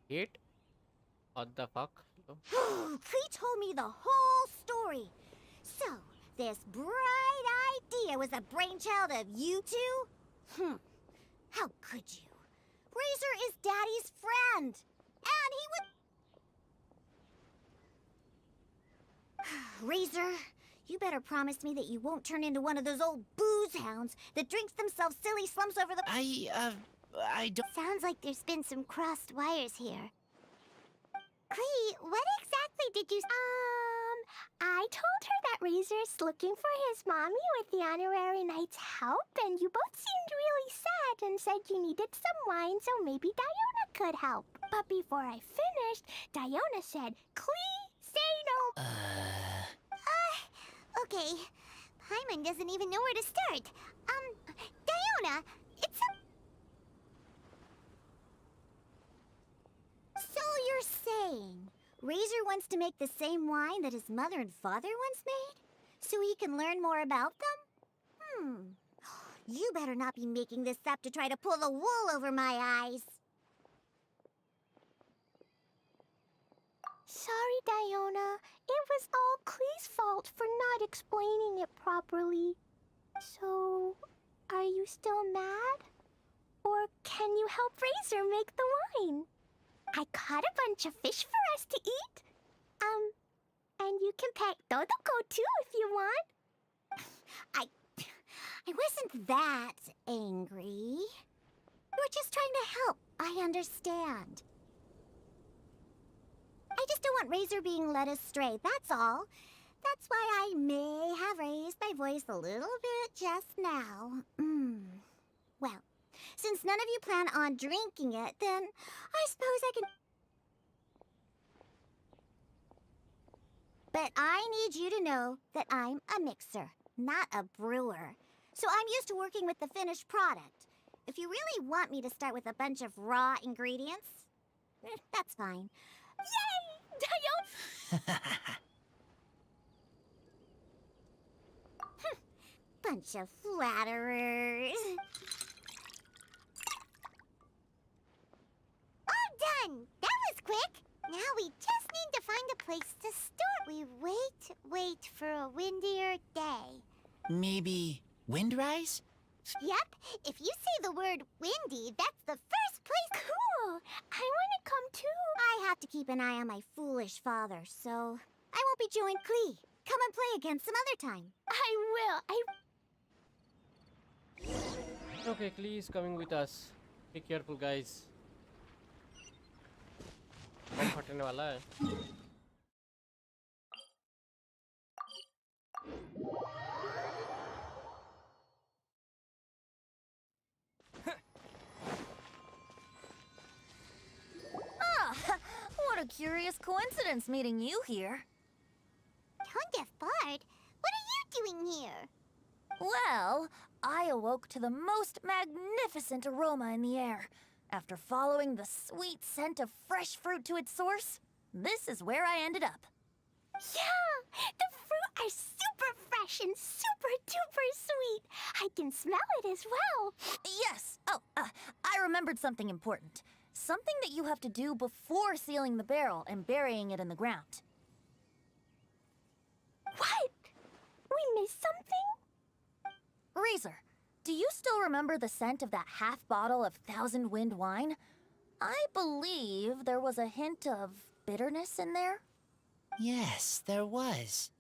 hate? What the fuck? He told me the whole story. So, this bright idea was the brainchild of you two? How could you? Razor is Daddy's friend, and he would... Razor, you better promise me that you won't turn into one of those old booze hounds that drinks themselves silly slumps over the... I don't... Sounds like there's been some crossed wires here. Clee, what exactly did you... I told her that Razor's looking for his mommy with the Honorary Knight's help, and you both seemed really sad and said you needed some wine, so maybe Diona could help. But before I finished, Diona said, Clee, say no... Okay. Paimon doesn't even know where to start. Diona, it's a... So you're saying Razor wants to make the same wine that his mother and father once made? So he can learn more about them? You better not be making this up to try to pull the wool over my eyes. Sorry, Diona. It was all Clee's fault for not explaining it properly. So, are you still mad? Or can you help Razor make the wine? I caught a bunch of fish for us to eat. And you can pet Dodoko too if you want. I wasn't that angry. We were just trying to help. I understand. I just don't want Razor being led astray, that's all. That's why I may have raised my voice a little bit just now. Well, since none of you plan on drinking it, then I suppose I can... But I need you to know that I'm a mixer, not a brewer. So I'm used to working with the finished product. If you really want me to start with a bunch of raw ingredients, that's fine. Yay! Bunch of flatterers. All done! That was quick! Now we just need to find a place to store. We wait for a windier day. Maybe windrise? Yep, if you say the word windy, that's the first place. Cool! I want to come too. I have to keep an eye on my foolish father, so I won't be joining Klee. Come and play again some other time. I will. Okay, Klee is coming with us. Be careful, guys. बम फटने वाला है. What a curious coincidence meeting you here. Tone deaf bard, what are you doing here? Well, I awoke to the most magnificent aroma in the air. After following the sweet scent of fresh fruit to its source, this is where I ended up. Yeah! The fruit are super fresh and super duper sweet. I can smell it as well. Yes! Oh, I remembered something important. Something that you have to do before sealing the barrel and burying it in the ground. What? We missed something? Razor, do you still remember the scent of that half bottle of Thousand Wind wine? I believe there was a hint of bitterness in there. Yes, there was.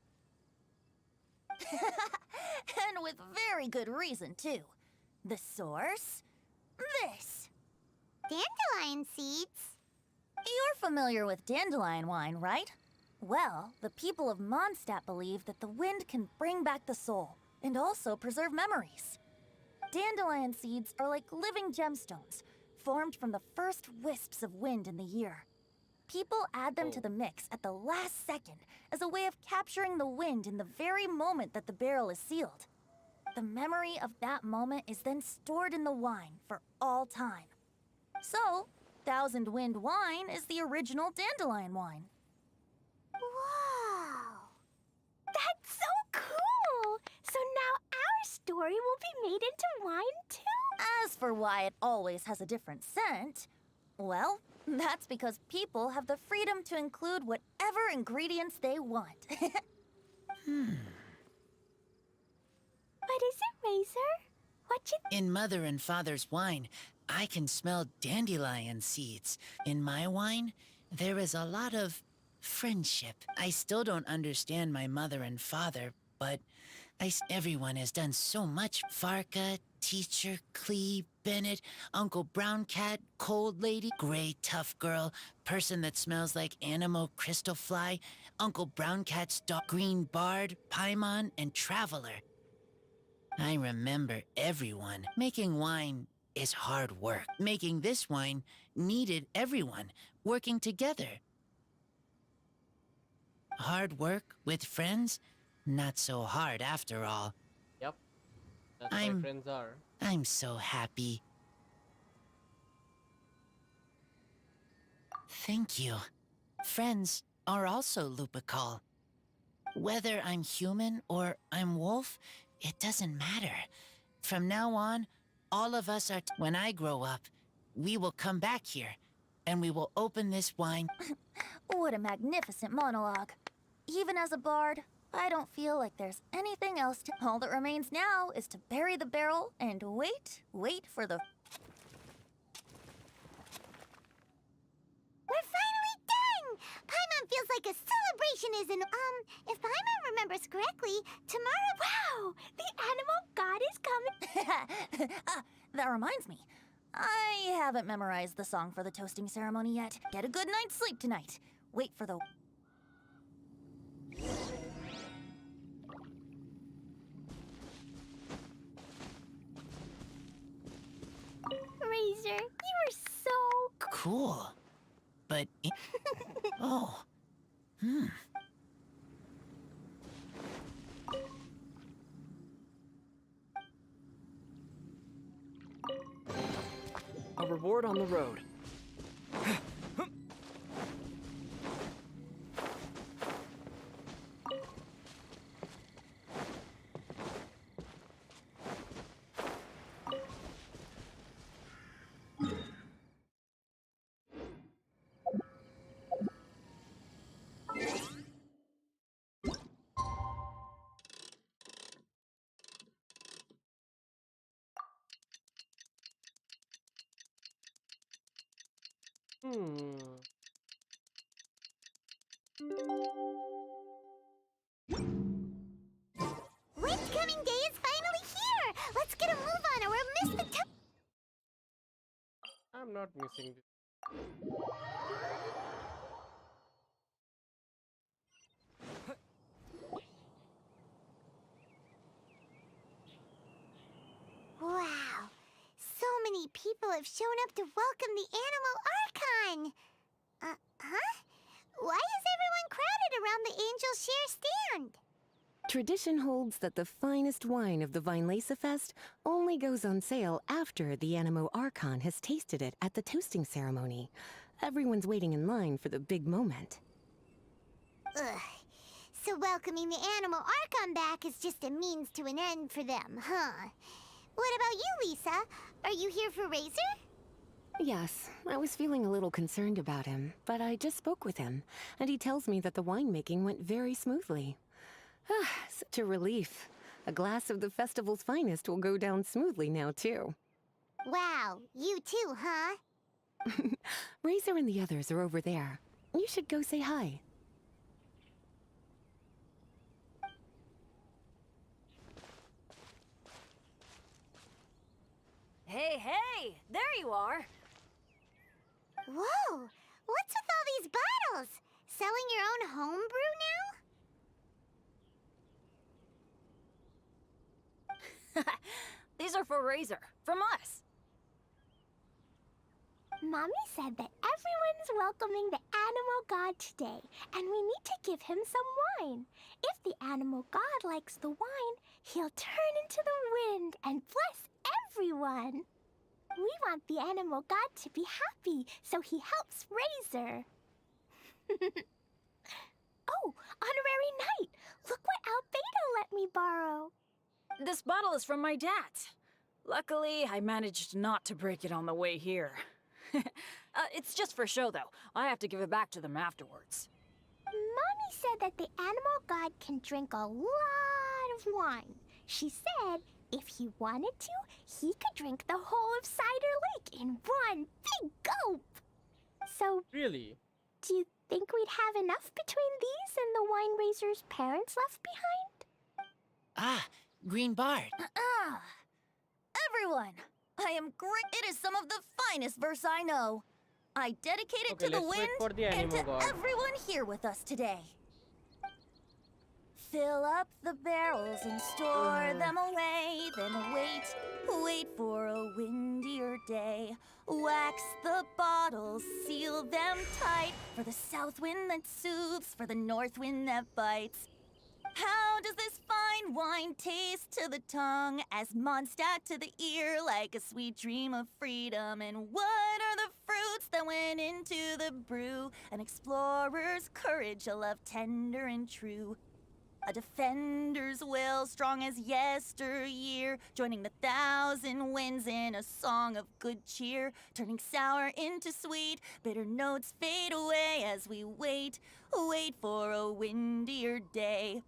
And with very good reason, too. The source? This. Dandelion seeds? You're familiar with dandelion wine, right? Well, the people of Mondstadt believe that the wind can bring back the soul and also preserve memories. Dandelion seeds are like living gemstones, formed from the first wisps of wind in the year. People add them to the mix at the last second as a way of capturing the wind in the very moment that the barrel is sealed. The memory of that moment is then stored in the wine for all time. So, Thousand Wind wine is the original dandelion wine. Wow! That's so cool! So now our story will be made into wine too? As for why it always has a different scent, well, that's because people have the freedom to include whatever ingredients they want. What is it, Razor? What you... In Mother and Father's wine, I can smell dandelion seeds. In my wine, there is a lot of friendship. I still don't understand my mother and father, but everyone has done so much. Varka, Teacher, Klee, Bennett, Uncle Brown Cat, Cold Lady, Gray Tough Girl, Person that smells like Animo Crystal Fly, Uncle Brown Cat's dog, Green Bard, Paimon, and Traveler. I remember everyone. Making wine is hard work. Making this wine needed everyone working together. Hard work with friends? Not so hard after all. Yep. That's how friends are. I'm so happy. Thank you. Friends are also Lupical. Whether I'm human or I'm wolf, it doesn't matter. From now on, all of us are... When I grow up, we will come back here, and we will open this wine... What a magnificent monologue. Even as a bard, I don't feel like there's anything else to... All that remains now is to bury the barrel and wait for the... We're finally done! Paimon feels like a celebration is in... if Paimon remembers correctly, tomorrow... Wow! The animal god is coming! That reminds me. I haven't memorized the song for the toasting ceremony yet. Get a good night's sleep tonight. Wait for the... Razor. You were so Cool. But... oh. A reward on the road. Windcoming Day is finally here! Let's get a move on or we'll miss the time. I'm not missing this. Wow. So many people have shown up to welcome the Animal Archon. Huh? Why is everyone crowded around the Angel Share stand? Tradition holds that the finest wine of the Vinelesa Fest only goes on sale after the Animo Archon has tasted it at the toasting ceremony. Everyone's waiting in line for the big moment. Ugh. So welcoming the Animal Archon back is just a means to an end for them, huh? What about you, Lisa? Are you here for Razor? Yes, I was feeling a little concerned about him, but I just spoke with him, and he tells me that the winemaking went very smoothly. Ah, such a relief. A glass of the festival's finest will go down smoothly now, too. Wow, you too, huh? Razor and the others are over there. You should go say hi. Hey, hey! There you are! Whoa! What's with all these bottles? Selling your own homebrew now? These are for Razor, from us. Mommy said that everyone's welcoming the Animal God today, and we need to give him some wine. If the Animal God likes the wine, he'll turn into the wind and bless everyone. We want the Animal God to be happy, so he helps Razor. Oh, Honorary Knight! Look what Albedo let me borrow. This bottle is from my dad. Luckily, I managed not to break it on the way here. It's just for show, though. I have to give it back to them afterwards. Mommy said that the Animal God can drink a lot of wine. She said if he wanted to, he could drink the whole of Cider Lake in one big gulp. So, Really? do you think we'd have enough between these and the wine raiser's parents left behind? Ah, Green Bard. Everyone, I am great. It is some of the finest verse I know. I dedicate it to the let's wait for wind the and Animo to God. everyone here with us today. Fill up the barrels and store them away, then wait for a windier day. Wax the bottles, seal them tight, for the south wind that soothes, for the north wind that bites. How does this fine wine taste to the tongue, as Mondstadt to the ear, like a sweet dream of freedom? And what are the fruits that went into the brew? An explorer's courage, a love tender and true. A defender's will, strong as yesteryear, joining the thousand winds in a song of good cheer, turning sour into sweet, bitter notes fade away as we wait for a windier day.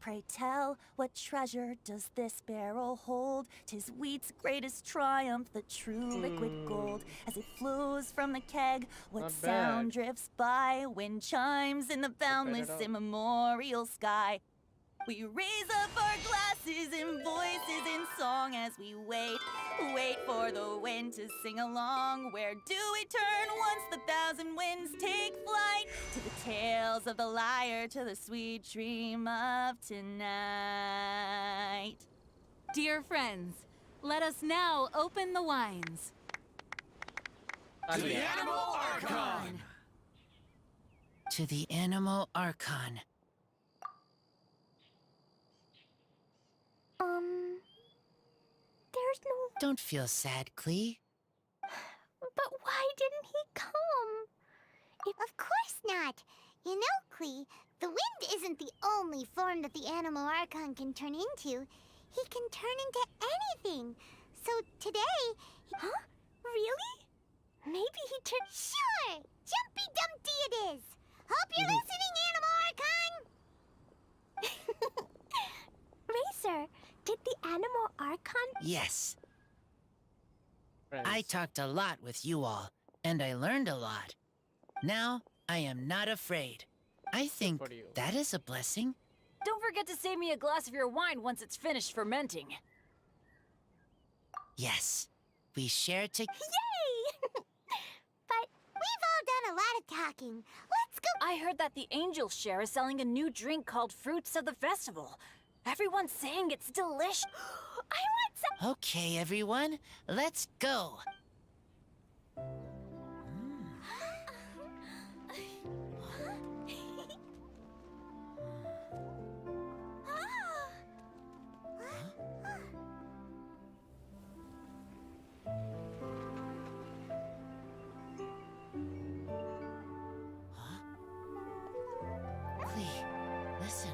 Pray tell, what treasure does this barrel hold? 'Tis wheat's greatest triumph, the true liquid gold. As it flows from the keg, what Not sound bad. drifts by? Wind chimes in the boundless out. immemorial sky. We raise up our glasses and voices in song as we wait for the wind to sing along. Where do we turn once the thousand winds take flight? To the tales of the lyre, to the sweet dream of tonight. Dear friends, Let us now open the wines. To the Animal Archon! To the Animal Archon. There's no... Don't feel sad, Klee. But why didn't he come? Of course not. You know, Klee, the wind isn't the only form that the Animal Archon can turn into. He can turn into anything. So today... Huh? Really? Maybe he turned... Sure! Jumpy Dumpty it is! Hope you're listening, Animal Archon! Racer, did the Animal Archon... Yes. Friends. I talked a lot with you all, and I learned a lot. Now, I am not afraid. I think for you. that is a blessing. Don't forget to save me a glass of your wine once it's finished fermenting. Yes. We share to... Yay! But we've all done a lot of talking. Let's go... I heard that the Angel Share is selling a new drink called Fruits of the Festival. Everyone's saying it's delicious. I want some... Okay, everyone. Let's go. Klee, listen.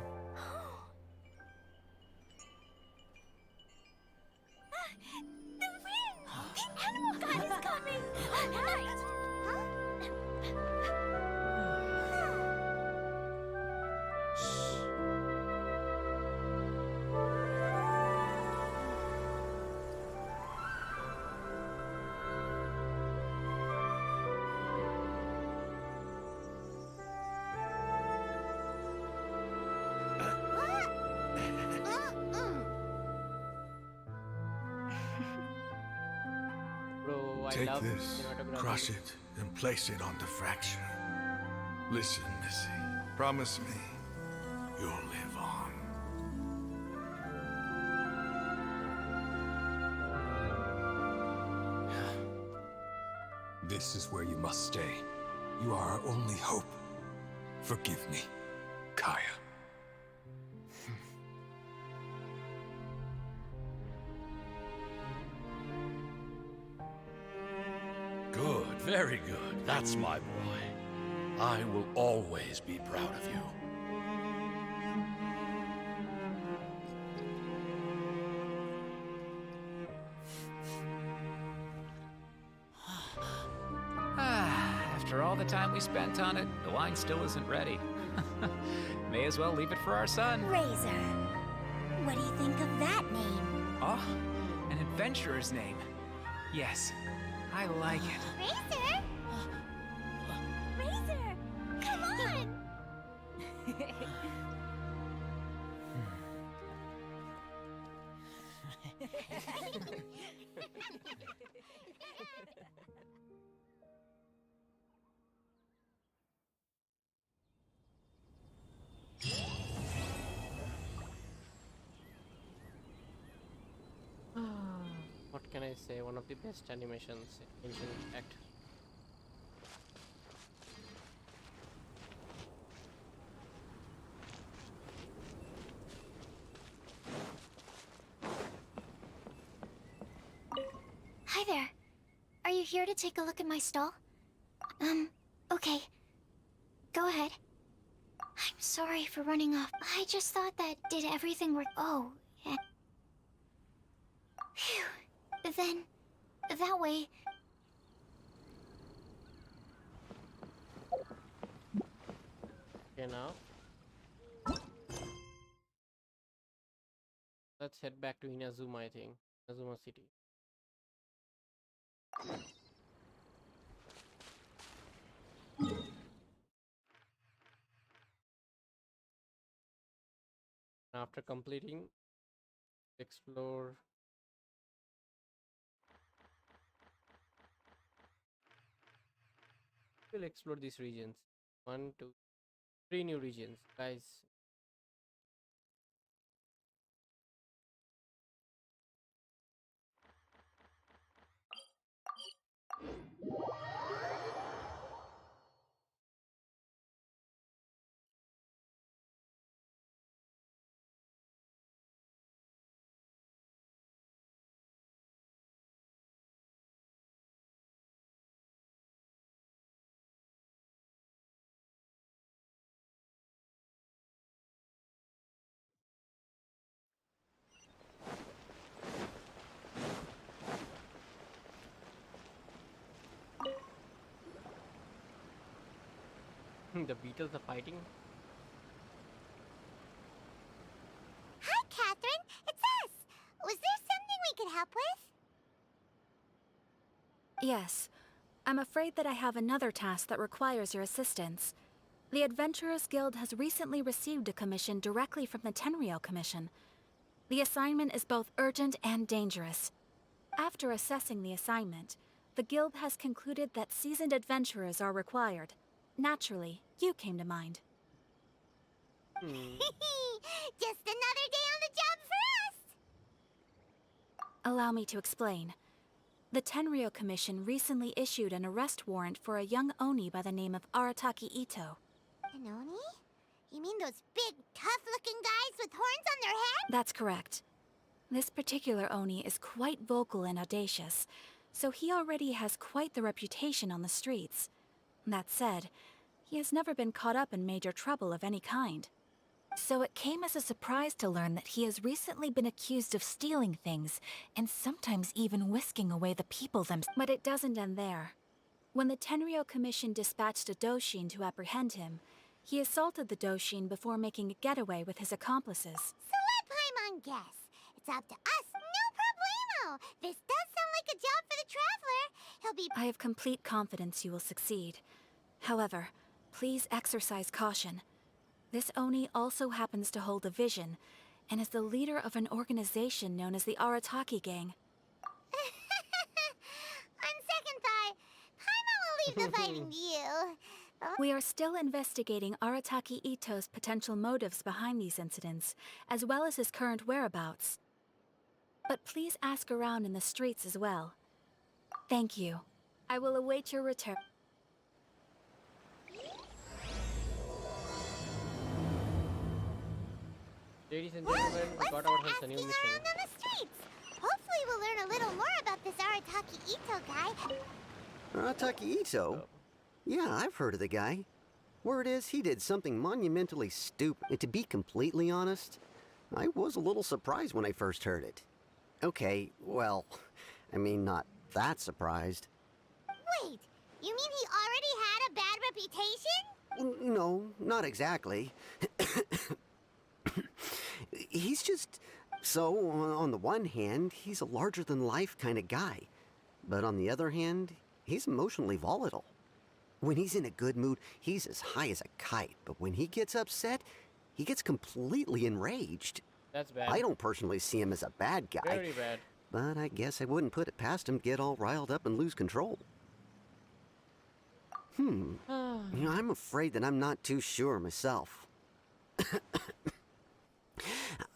The wind! The Animal God is coming! Right! Bro, I Take love this, cinematography. crush it, and place it on the fracture. Listen, Missy. Promise me you'll live on. This is where you must stay. You are our only hope. Forgive me, Kaya. Good, very good. That's my boy. I will always be proud of you. After all the time we spent on it, the wine still isn't ready. May as well leave it for our son. Razor. What do you think of that name? Oh, an adventurer's name. Yes, I like it. Racer! Racer! Come on! What can I say? One of the best animations in Genshin Impact. Hi there. Are you here to take a look at my stall? Okay. Go ahead. I'm sorry for running off. I just thought that did everything work. Oh, yeah. Phew. Then, that way... Okay, now let's head back to Inazuma, I think. Inazuma City. After completing, explore we'll explore these regions. 1, 2, 3 new regions, guys. The Beatles are fighting. Hi, Catherine. It's us. Was there something we could help with? Yes. I'm afraid that I have another task that requires your assistance. The Adventurers Guild has recently received a commission directly from the Tenryou Commission. The assignment is both urgent and dangerous. After assessing the assignment, the Guild has concluded that seasoned adventurers are required. Naturally, you came to mind. Just another day on the job for us! Allow me to explain. The Tenryou Commission recently issued an arrest warrant for a young Oni by the name of Arataki Ito. An Oni? You mean those big, tough-looking guys with horns on their head? That's correct. This particular Oni is quite vocal and audacious, so he already has quite the reputation on the streets. That said, he has never been caught up in major trouble of any kind. So it came as a surprise to learn that he has recently been accused of stealing things, and sometimes even whisking away the people themselves. But it doesn't end there. When the Tenryou Commission dispatched a Doshin to apprehend him, he assaulted the Doshin before making a getaway with his accomplices. So let Paimon guess. It's up to us, no problemo! This does sound like a job for the Traveler. He'll be— I have complete confidence you will succeed. However, please exercise caution. This Oni also happens to hold a vision, and is the leader of an organization known as the Arataki Gang. On second thought, Paimon will leave the fighting to you. We are still investigating Arataki Ito's potential motives behind these incidents, as well as his current whereabouts. But please ask around in the streets as well. Thank you. I will await your return. Ladies and gentlemen, we got our first new mission. Around on the streets. Hopefully we'll learn a little more about this Arataki Ito guy. Arataki Ito? Yeah, I've heard of the guy. Word is, he did something monumentally stupid. And to be completely honest, I was a little surprised when I first heard it. Okay, well, I mean, not that surprised. Wait, you mean he already had a bad reputation? No, not exactly. He's just... So, on the one hand, he's a larger-than-life kind of guy. But on the other hand, he's emotionally volatile. When he's in a good mood, he's as high as a kite. But when he gets upset, he gets completely enraged. That's bad. I don't personally see him as a bad guy. Very bad. But I guess I wouldn't put it past him to get all riled up and lose control. I'm afraid that I'm not too sure myself.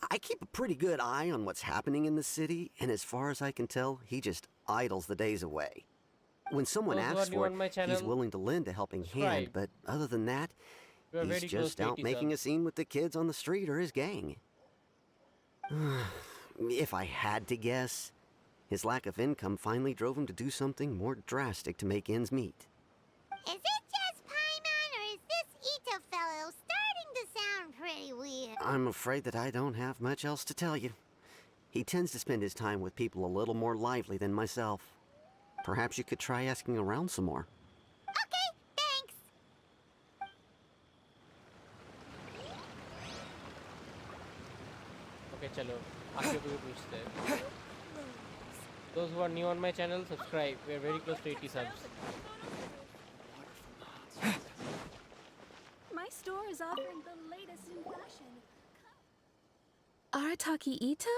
I keep a pretty good eye on what's happening in the city, and as far as I can tell, he just idles the days away. When someone asks for it, he's willing to lend a helping hand, but other than that, he's just out making a scene with the kids on the street or his gang. If I had to guess, his lack of income finally drove him to do something more drastic to make ends meet. Is it just Paimon, or is this Ito fellow starting to sound pretty weird? I'm afraid that I don't have much else to tell you. He tends to spend his time with people a little more lively than myself. Perhaps you could try asking around some more. Okay, thanks. Okay, chalo. आगे भी पूछते हैं. Those who are new on my channel, subscribe. We are very close to 80 subs. My store is offering the latest in fashion. Arataki Ito?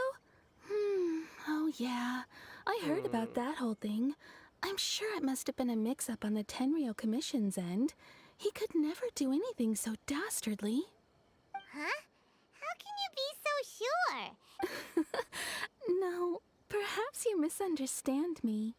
Oh yeah. I heard about that whole thing. I'm sure it must have been a mix-up on the Tenryou Commission's end. He could never do anything so dastardly. Huh? How can you be so sure? No, perhaps you misunderstand me.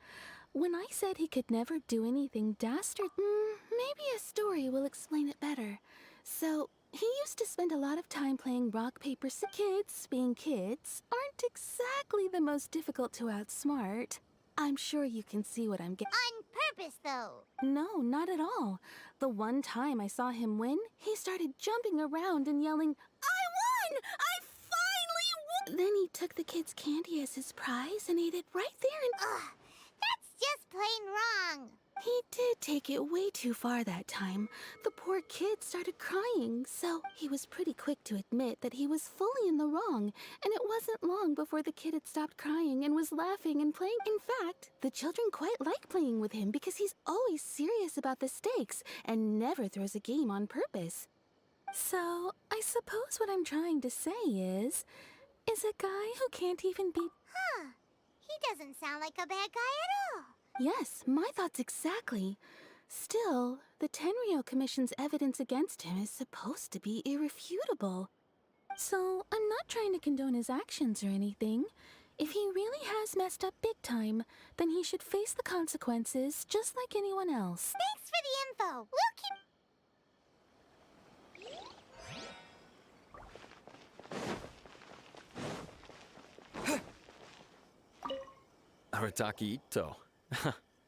When I said he could never do anything dastard, maybe a story will explain it better. So, he used to spend a lot of time playing rock, paper, scissors. Kids, being kids, aren't exactly the most difficult to outsmart. I'm sure you can see what I'm getting. On purpose, though. No, not at all. The one time I saw him win, he started jumping around and yelling, "I won! I finally won!" Then he took the kid's candy as his prize and ate it right there and... Ugh, that's just plain wrong. He did take it way too far that time. The poor kid started crying, so he was pretty quick to admit that he was fully in the wrong, and it wasn't long before the kid had stopped crying and was laughing and playing. In fact, the children quite like playing with him because he's always serious about the stakes and never throws a game on purpose. So, I suppose what I'm trying to say is a guy who can't even be... Huh. He doesn't sound like a bad guy at all. Yes, my thoughts exactly. Still, the Tenryou Commission's evidence against him is supposed to be irrefutable. So, I'm not trying to condone his actions or anything. If he really has messed up big time, then he should face the consequences just like anyone else. Thanks for the info. We'll keep... Arataki Ito.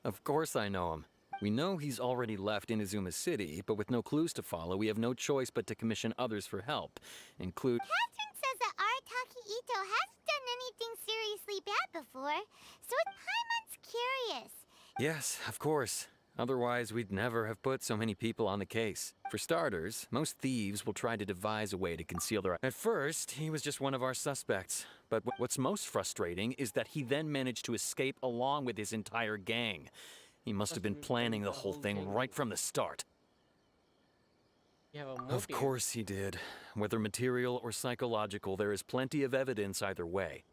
Of course I know him. We know he's already left Inazuma City, but with no clues to follow, we have no choice but to commission others for help, include... Catherine says that Arataki Ito hasn't done anything seriously bad before, so Paimon's curious. Yes, of course. Otherwise, we'd never have put so many people on the case. For starters, most thieves will try to devise a way to conceal their... At first, he was just one of our suspects. But what's most frustrating is that he then managed to escape along with his entire gang. He must have been planning the whole thing right from the start. You have a motive. Of course he did. Whether material or psychological, there is plenty of evidence either way.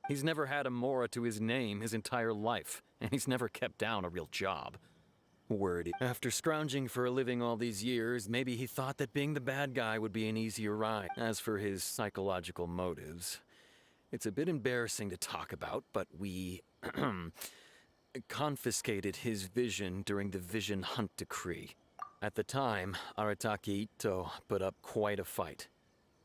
He's never had a Mora to his name his entire life, and he's never kept down a real job. Word. After scrounging for a living all these years, maybe he thought that being the bad guy would be an easier ride. As for his psychological motives, it's a bit embarrassing to talk about, but we confiscated his vision during the Vision Hunt Decree. At the time, Arataki Ito put up quite a fight.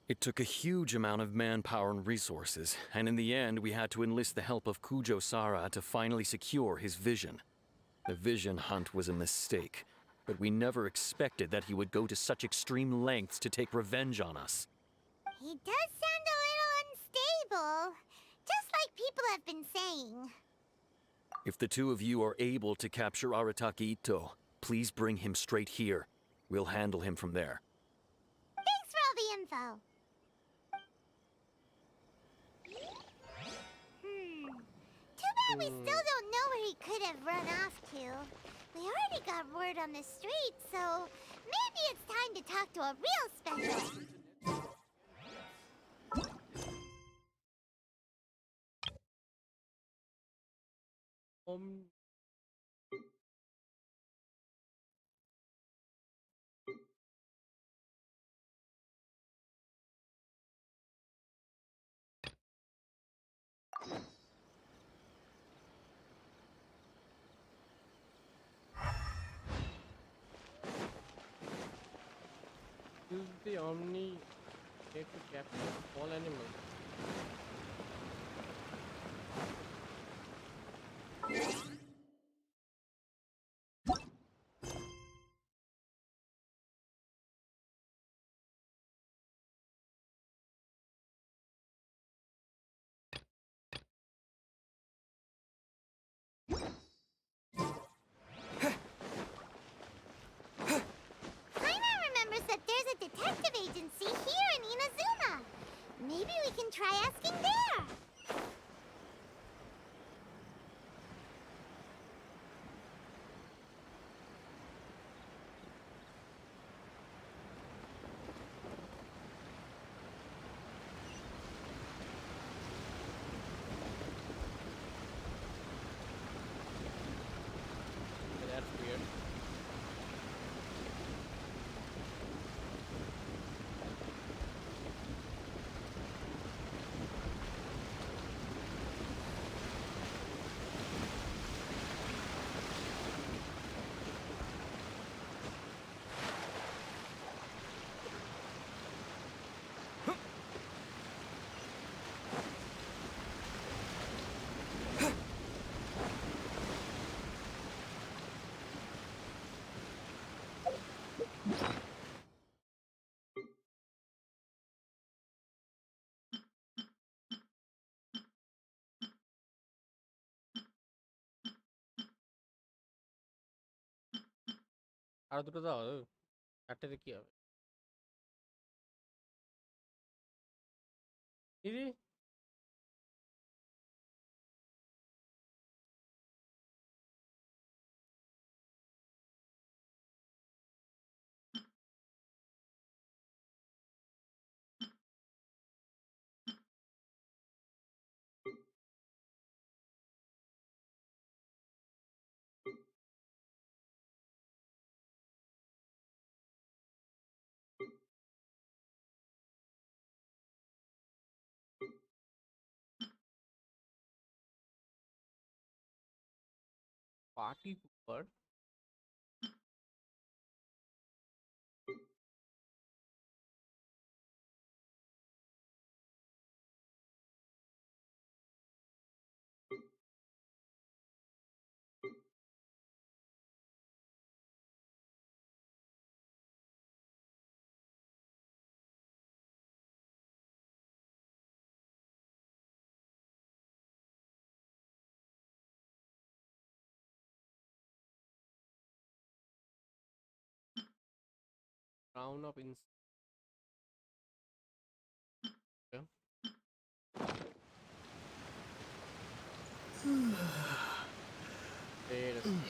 It took a huge amount of manpower and resources, and in the end we had to enlist the help of Kujo Sara to finally secure his vision. The Vision Hunt was a mistake, but we never expected that he would go to such extreme lengths to take revenge on us. He does sound a little unstable, just like people have been saying. If the two of you are able to capture Arataki Ito, please bring him straight here. We'll handle him from there. Thanks for all the info. Too bad we still don't know where he could have run off to. We already got word on the street, so maybe it's time to talk to a real special. Use the Omni to capture all animals. Detective agency here in Inazuma. Maybe we can try asking আর দুটো দাও, চারটেতে কি হবে? দিদি party Cooper crown of ins. Okay. Wait a second.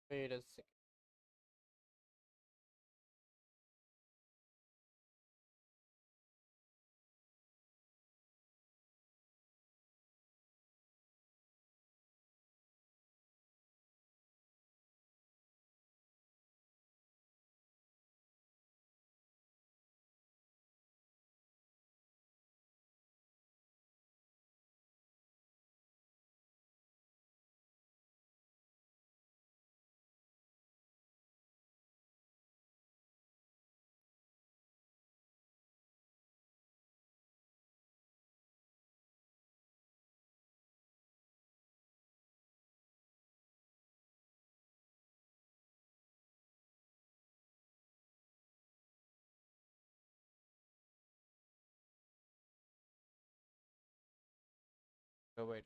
Wait a second. Oh, wait.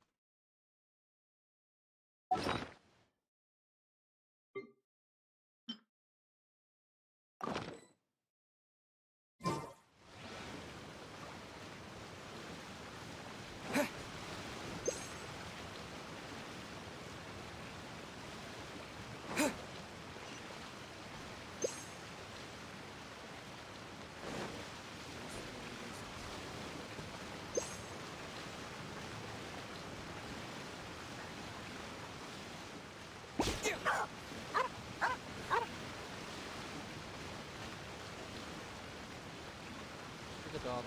The dog.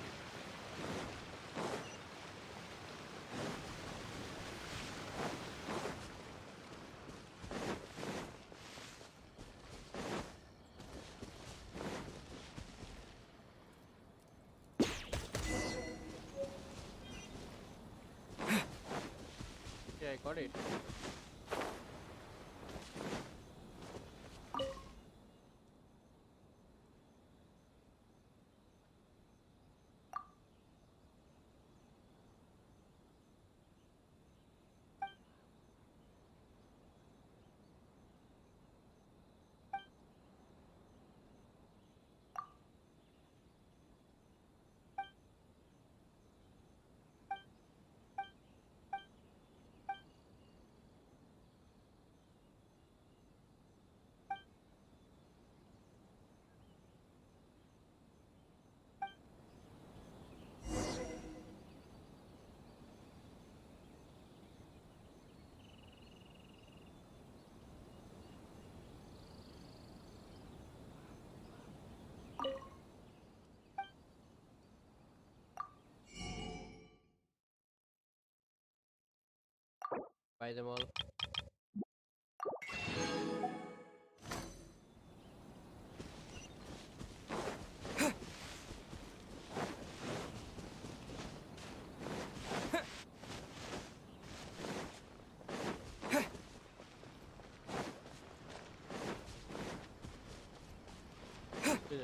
Yeah, I got it. Buy them all. Yeah.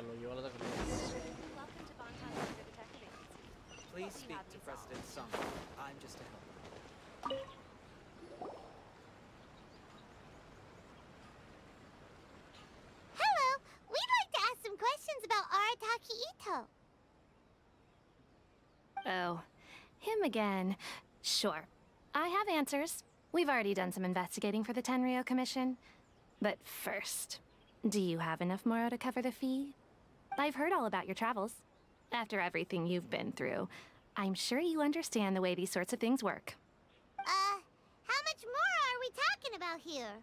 चलो ये वाला तो कर लो. Please speak to President Soumit. I'm just a helper. Hello! We'd like to ask some questions about Arataki Ito. Oh, him again. Sure. I have answers. We've already done some investigating for the Tenryo Commission. But first, do you have enough Moro to cover the fee? I've heard all about your travels. After everything you've been through, I'm sure you understand the way these sorts of things work. How much more are we talking about here?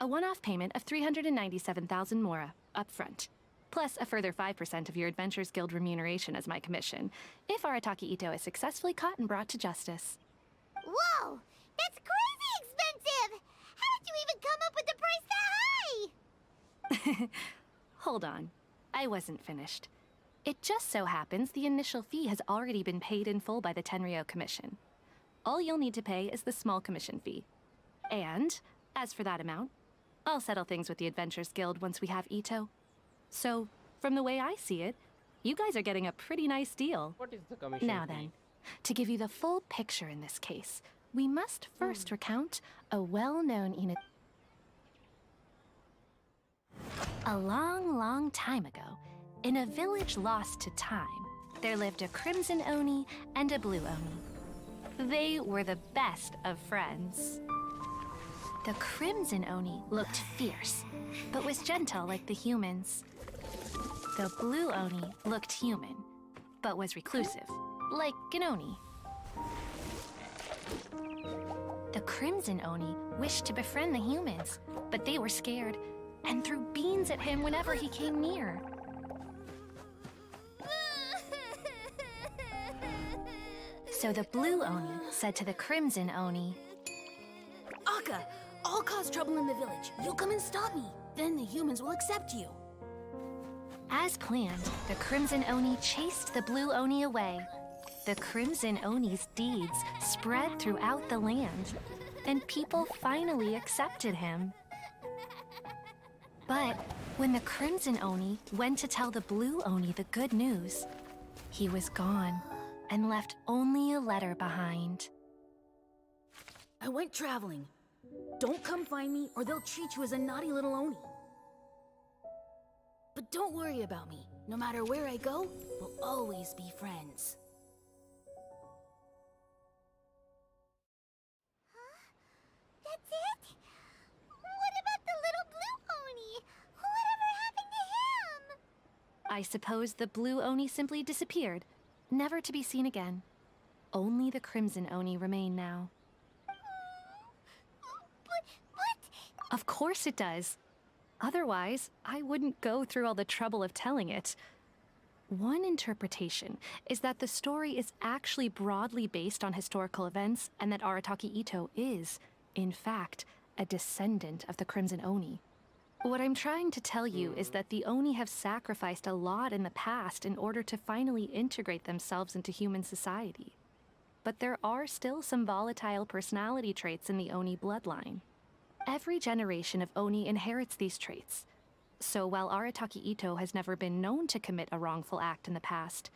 A one-off payment of 397,000 Mora, up front. Plus a further 5% of your Adventurers Guild remuneration as my commission, if Arataki Ito is successfully caught and brought to justice. Whoa! That's crazy expensive! How did you even come up with the price that high? Hold on. I wasn't finished. It just so happens the initial fee has already been paid in full by the Tenryo Commission. All you'll need to pay is the small commission fee. And, as for that amount, I'll settle things with the Adventurers Guild once we have Ito. So, from the way I see it, you guys are getting a pretty nice deal. What is the commission Now fee? then, to give you the full picture in this case, we must first recount a well-known A long, long time ago, in a village lost to time, there lived a Crimson Oni and a Blue Oni. They were the best of friends. The Crimson Oni looked fierce, but was gentle like the humans. The Blue Oni looked human, but was reclusive, like an Oni. The Crimson Oni wished to befriend the humans, but they were scared and threw beans at him whenever he came near. So the Blue Oni said to the Crimson Oni, Akka, I'll cause trouble in the village. You come and stop me. Then the humans will accept you. As planned, the Crimson Oni chased the Blue Oni away. The Crimson Oni's deeds spread throughout the land, and people finally accepted him. But when the Crimson Oni went to tell the Blue Oni the good news, he was gone and left only a letter behind. I went traveling. Don't come find me or they'll treat you as a naughty little Oni. But don't worry about me. No matter where I go, we'll always be friends. That's it? What about the little Blue Oni? Whatever happened to him? I suppose the Blue Oni simply disappeared, never to be seen again. Only the Crimson Oni remain now. But... Of course it does. Otherwise, I wouldn't go through all the trouble of telling it. One interpretation is that the story is actually broadly based on historical events and that Arataki Ito is, in fact, a descendant of the Crimson Oni. What I'm trying to tell you is that the Oni have sacrificed a lot in the past in order to finally integrate themselves into human society. But there are still some volatile personality traits in the Oni bloodline. Every generation of Oni inherits these traits. So while Arataki Ito has never been known to commit a wrongful act in the past,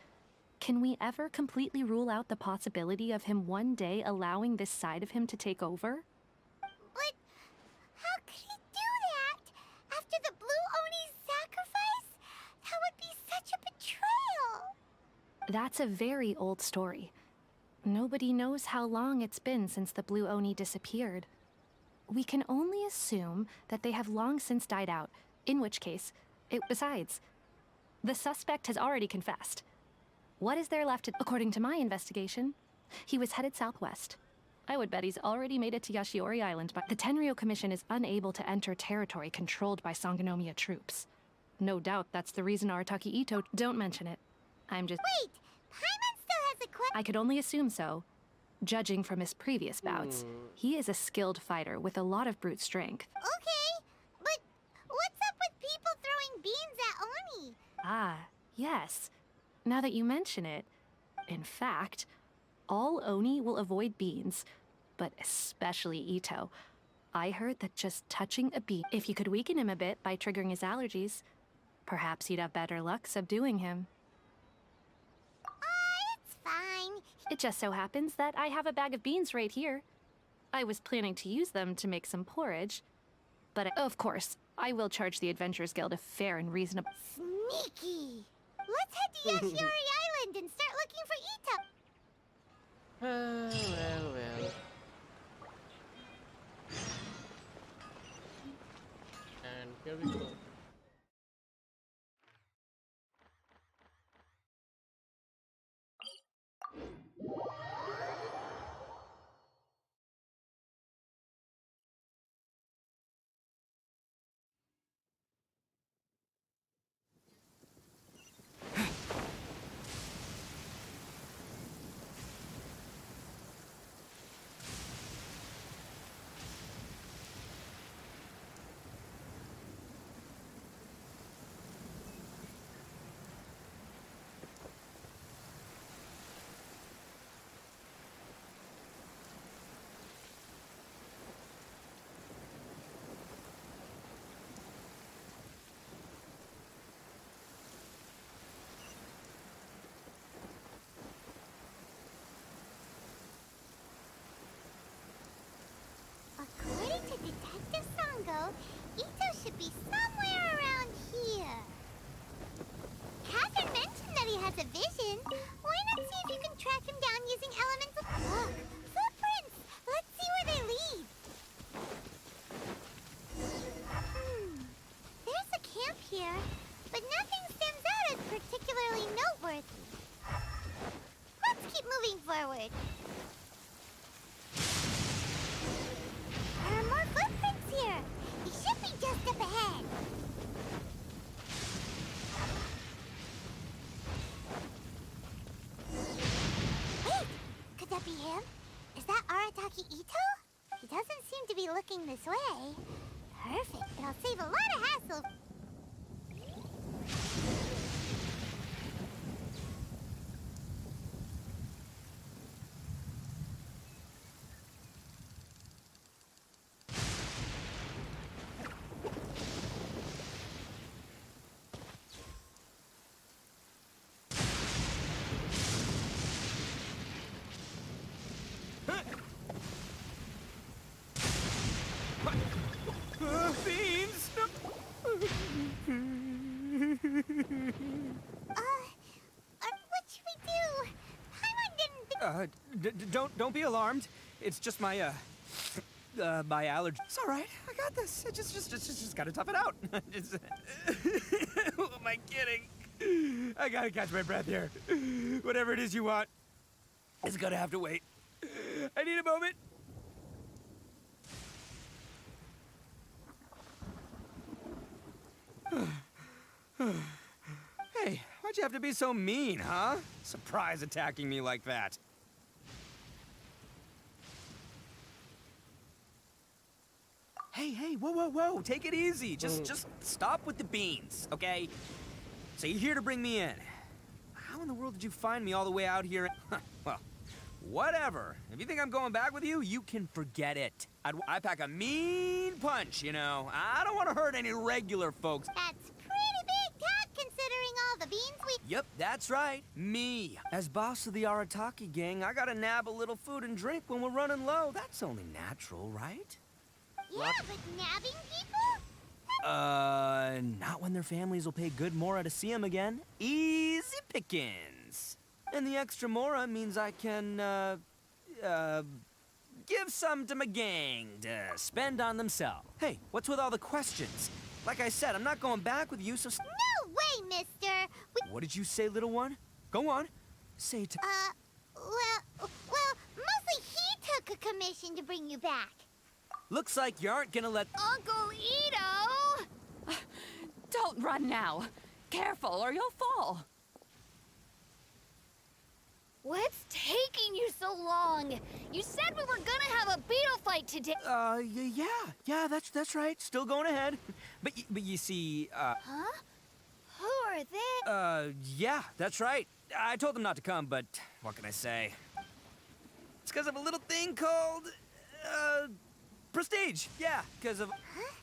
can we ever completely rule out the possibility of him one day allowing this side of him to take over? But how could he do that? After the Blue Oni's sacrifice? That would be such a betrayal! That's a very old story. Nobody knows how long it's been since the Blue Oni disappeared. We can only assume that they have long since died out, in which case, besides, the suspect has already confessed. What is there left according to my investigation? He was headed southwest. I would bet he's already made it to Yashiori Island, but the Tenryo Commission is unable to enter territory controlled by Sangonomiya troops. No doubt that's the reason Arataki Ito— Don't mention it. I'm just— Wait! Paimon still has a question. I could only assume so. Judging from his previous bouts, he is a skilled fighter with a lot of brute strength. Okay, but what's up with people throwing beans at Oni? Ah, yes. Now that you mention it, in fact, all Oni will avoid beans, but especially Ito. I heard that just touching a bean, if you could weaken him a bit by triggering his allergies, perhaps you'd have better luck subduing him. It's fine. It just so happens that I have a bag of beans right here. I was planning to use them to make some porridge, but of course, I will charge the Adventurers Guild a fair and reasonable— Sneaky! Let's head to Yashiori Island and start looking for Ito! Well. And here we go. According to Detective Sango, Ito should be somewhere around here. Catherine mentioned that he has a vision. Why not see if you can track him down using elemental— Look! Footprints! Let's see where they lead. There's a camp here, but nothing stands out as particularly noteworthy. Let's keep moving forward. There are more footprints here. He should be just up ahead. Wait! Could that be him? Is that Arataki Ito? He doesn't seem to be looking this way. Perfect. It'll save a lot of hassle. Beans! What should we do? Paimon didn't— Don't be alarmed. It's just my my allergy. It's all right. I got this. I just gotta tough it out. Who am I kidding? I gotta catch my breath here. Whatever it is you want, it's gonna have to wait. I need a moment. Hey, why'd you have to be so mean, huh? Surprise attacking me like that. Hey, whoa. Take it easy. Just stop with the beans, okay? So you're here to bring me in. How in the world did you find me all the way out here? Well, whatever. If you think I'm going back with you, you can forget it. I pack a mean punch, you know. I don't want to hurt any regular folks. That's pretty big talk considering all the beans we... Yep, that's right. Me. As boss of the Arataki gang, I gotta nab a little food and drink when we're running low. That's only natural, right? Yeah, but nabbing people? Not when their families will pay good mora to see them again. Easy pickings. And the extra mora means I can, give some to my gang to spend on themselves. Hey, what's with all the questions? Like I said, I'm not going back with you, so... No way, mister! What did you say, little one? Go on. Say to... Well, mostly he took a commission to bring you back. Looks like you aren't gonna let... Uncle Ito! Don't run now. Careful or you'll fall. What's taking you so long? You said we were gonna have a beetle fight today. Yeah, that's right. Still going ahead. But you see, Huh? Who are they? Yeah, that's right. I told them not to come, but what can I say? It's because of a little thing called, prestige. Yeah, because of... Huh?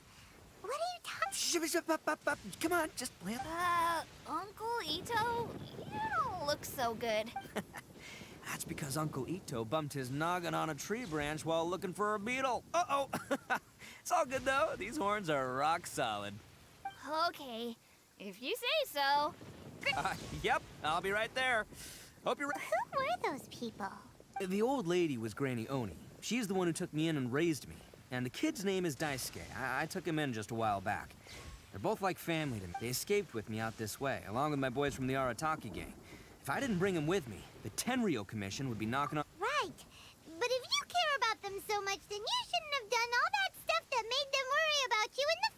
What are you talking... Come on, just play it. Uncle Ito? You don't look so good. That's because Uncle Ito bumped his noggin on a tree branch while looking for a beetle. Uh-oh. It's all good, though. These horns are rock solid. Okay, if you say so. Yep, I'll be right there. Hope you're... Who were those people? The old lady was Granny Oni. She's the one who took me in and raised me. And the kid's name is Daisuke. I took him in just a while back. They're both like family to me. They escaped with me out this way, along with my boys from the Arataki gang. If I didn't bring them with me, the Tenryo Commission would be knocking on... Right. But if you care about them so much, then you shouldn't have done all that stuff that made them worry about you in the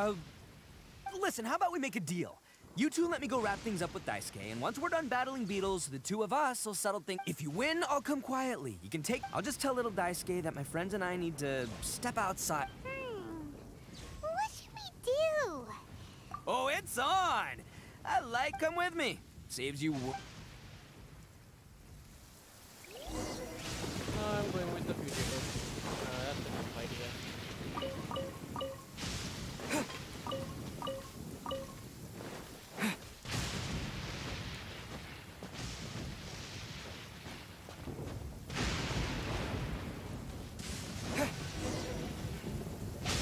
first... Listen, how about we make a deal? You two let me go wrap things up with Daisuke, and once we're done battling beetles, the two of us will settle things. If you win, I'll come quietly. You can take... I'll just tell little Daisuke that my friends and I need to step outside. What should we do? Oh, it's on! I like come with me. Saves you... I'm going with the fugitive. That's a good idea.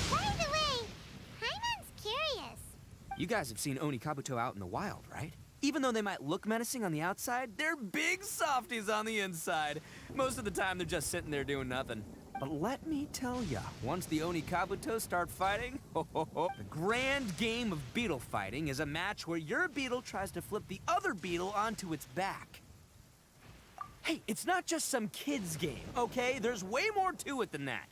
By the way, Paimon's curious. You guys have seen Oni Kabuto out in the wild, right? Even though they might look menacing on the outside, they're big softies on the inside. Most of the time, they're just sitting there doing nothing. But let me tell ya, once the Oni Kabuto start fighting, the grand game of beetle fighting is a match where your beetle tries to flip the other beetle onto its back. Hey, it's not just some kid's game, okay? There's way more to it than that.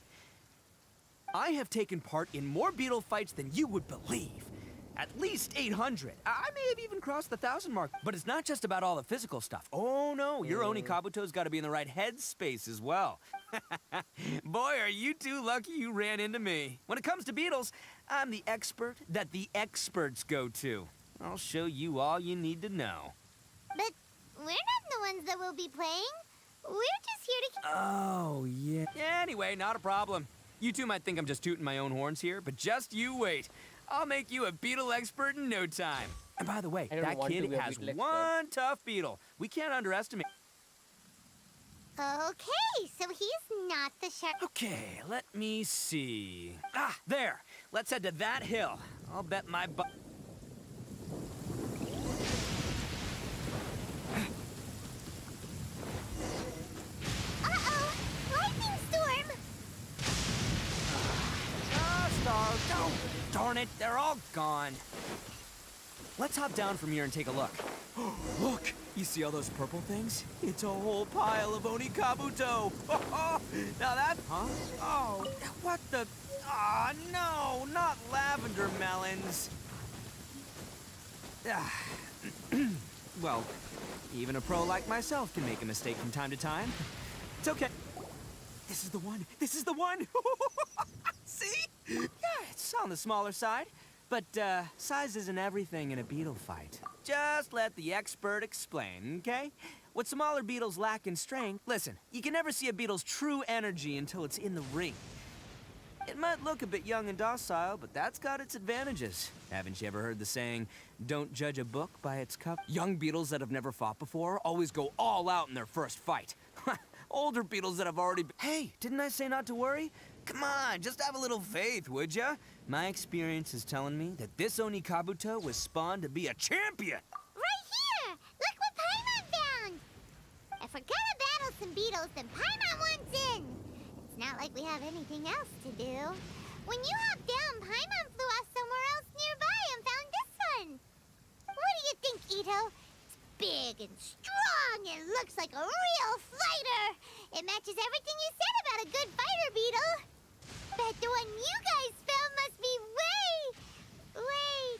I have taken part in more beetle fights than you would believe. At least 800. I may have even crossed the 1,000 mark. But it's not just about all the physical stuff. Oh no, your Oni Kabuto's got to be in the right headspace as well. Boy, are you two lucky you ran into me. When it comes to beetles, I'm the expert that the experts go to. I'll show you all you need to know. But we're not the ones that will be playing. We're just here to... Oh, yeah. Anyway, not a problem. You two might think I'm just tooting my own horns here, but just you wait. I'll make you a beetle expert in no time. And by the way, that kid has one tough beetle. We can't underestimate. Okay, so he's not the shark. Okay, let me see. Ah, there. Let's head to that hill. I'll bet my butt. Uh-oh! Lightning storm! Oh, darn it, they're all gone. Let's hop down from here and take a look. Look, you see all those purple things? It's a whole pile of Oni Kabuto. Now that, huh? Oh, what the? Ah, no, not lavender melons. Well, even a pro like myself can make a mistake from time to time. It's okay. This is the one. This is the one. See? Yeah, it's on the smaller side. But size isn't everything in a beetle fight. Just let the expert explain, okay? What smaller beetles lack in strength... Listen, you can never see a beetle's true energy until it's in the ring. It might look a bit young and docile, but that's got its advantages. Haven't you ever heard the saying, don't judge a book by its cover? Young beetles that have never fought before always go all out in their first fight. Older beetles that have already been... Hey, didn't I say not to worry? Come on, just have a little faith, would ya? My experience is telling me that this Oni Kabuto was spawned to be a champion. Right here! Look what Paimon found! If we're gonna battle some beetles, then Paimon wants in! It's not like we have anything else to do. When you hopped down, Paimon flew off somewhere else nearby and found this one. What do you think, Ito? It's big and strong and looks like a real fighter. It matches everything you said about a good fighter beetle. Bet the one you guys found must be way,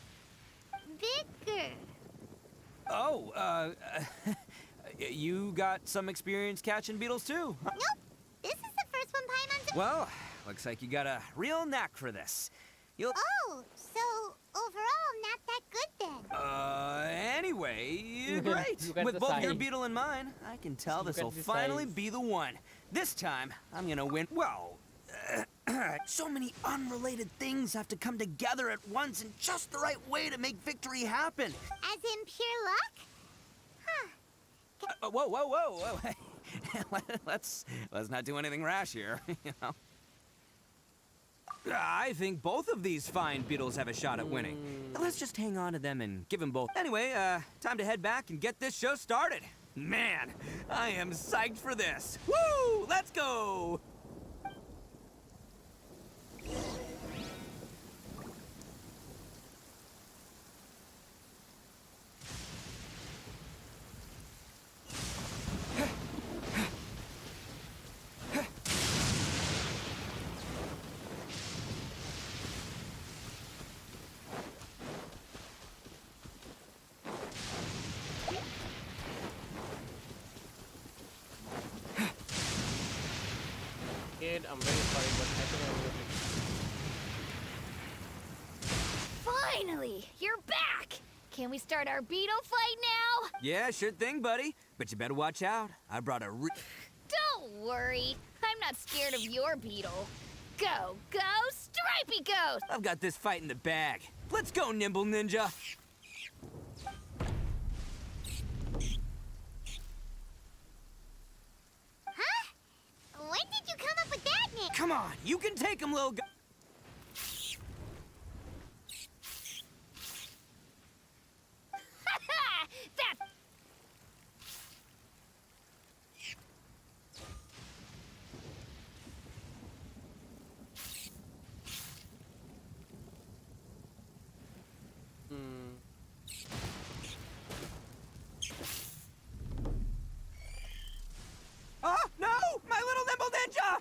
bigger. Oh, you got some experience catching beetles too? Huh? Nope. This is the first one Paimon's... Well, looks like you got a real knack for this. You'll... Oh, so overall not that good then. Anyway, great. With both your beetle and mine, I can tell this will finally be the one. This time, I'm gonna win. Well, so many unrelated things have to come together at once in just the right way to make victory happen. As in pure luck? Huh. Whoa. let's not do anything rash here, you know. I think both of these fine beetles have a shot at winning. Let's just hang on to them and give them both. Anyway, time to head back and get this show started. Man, I am psyched for this. Woo! Let's go! I'm very sorry, but I think I'm losing. Finally! You're back! Can we start our beetle fight now? Yeah, sure thing, buddy. But you better watch out. I brought a Don't worry. I'm not scared of your beetle. Go, Stripey Ghost! I've got this fight in the bag. Let's go, Nimble Ninja. When did you come up with that name? Come on, you can take him, little guy. That... Oh, no! My little Nimble Ninja!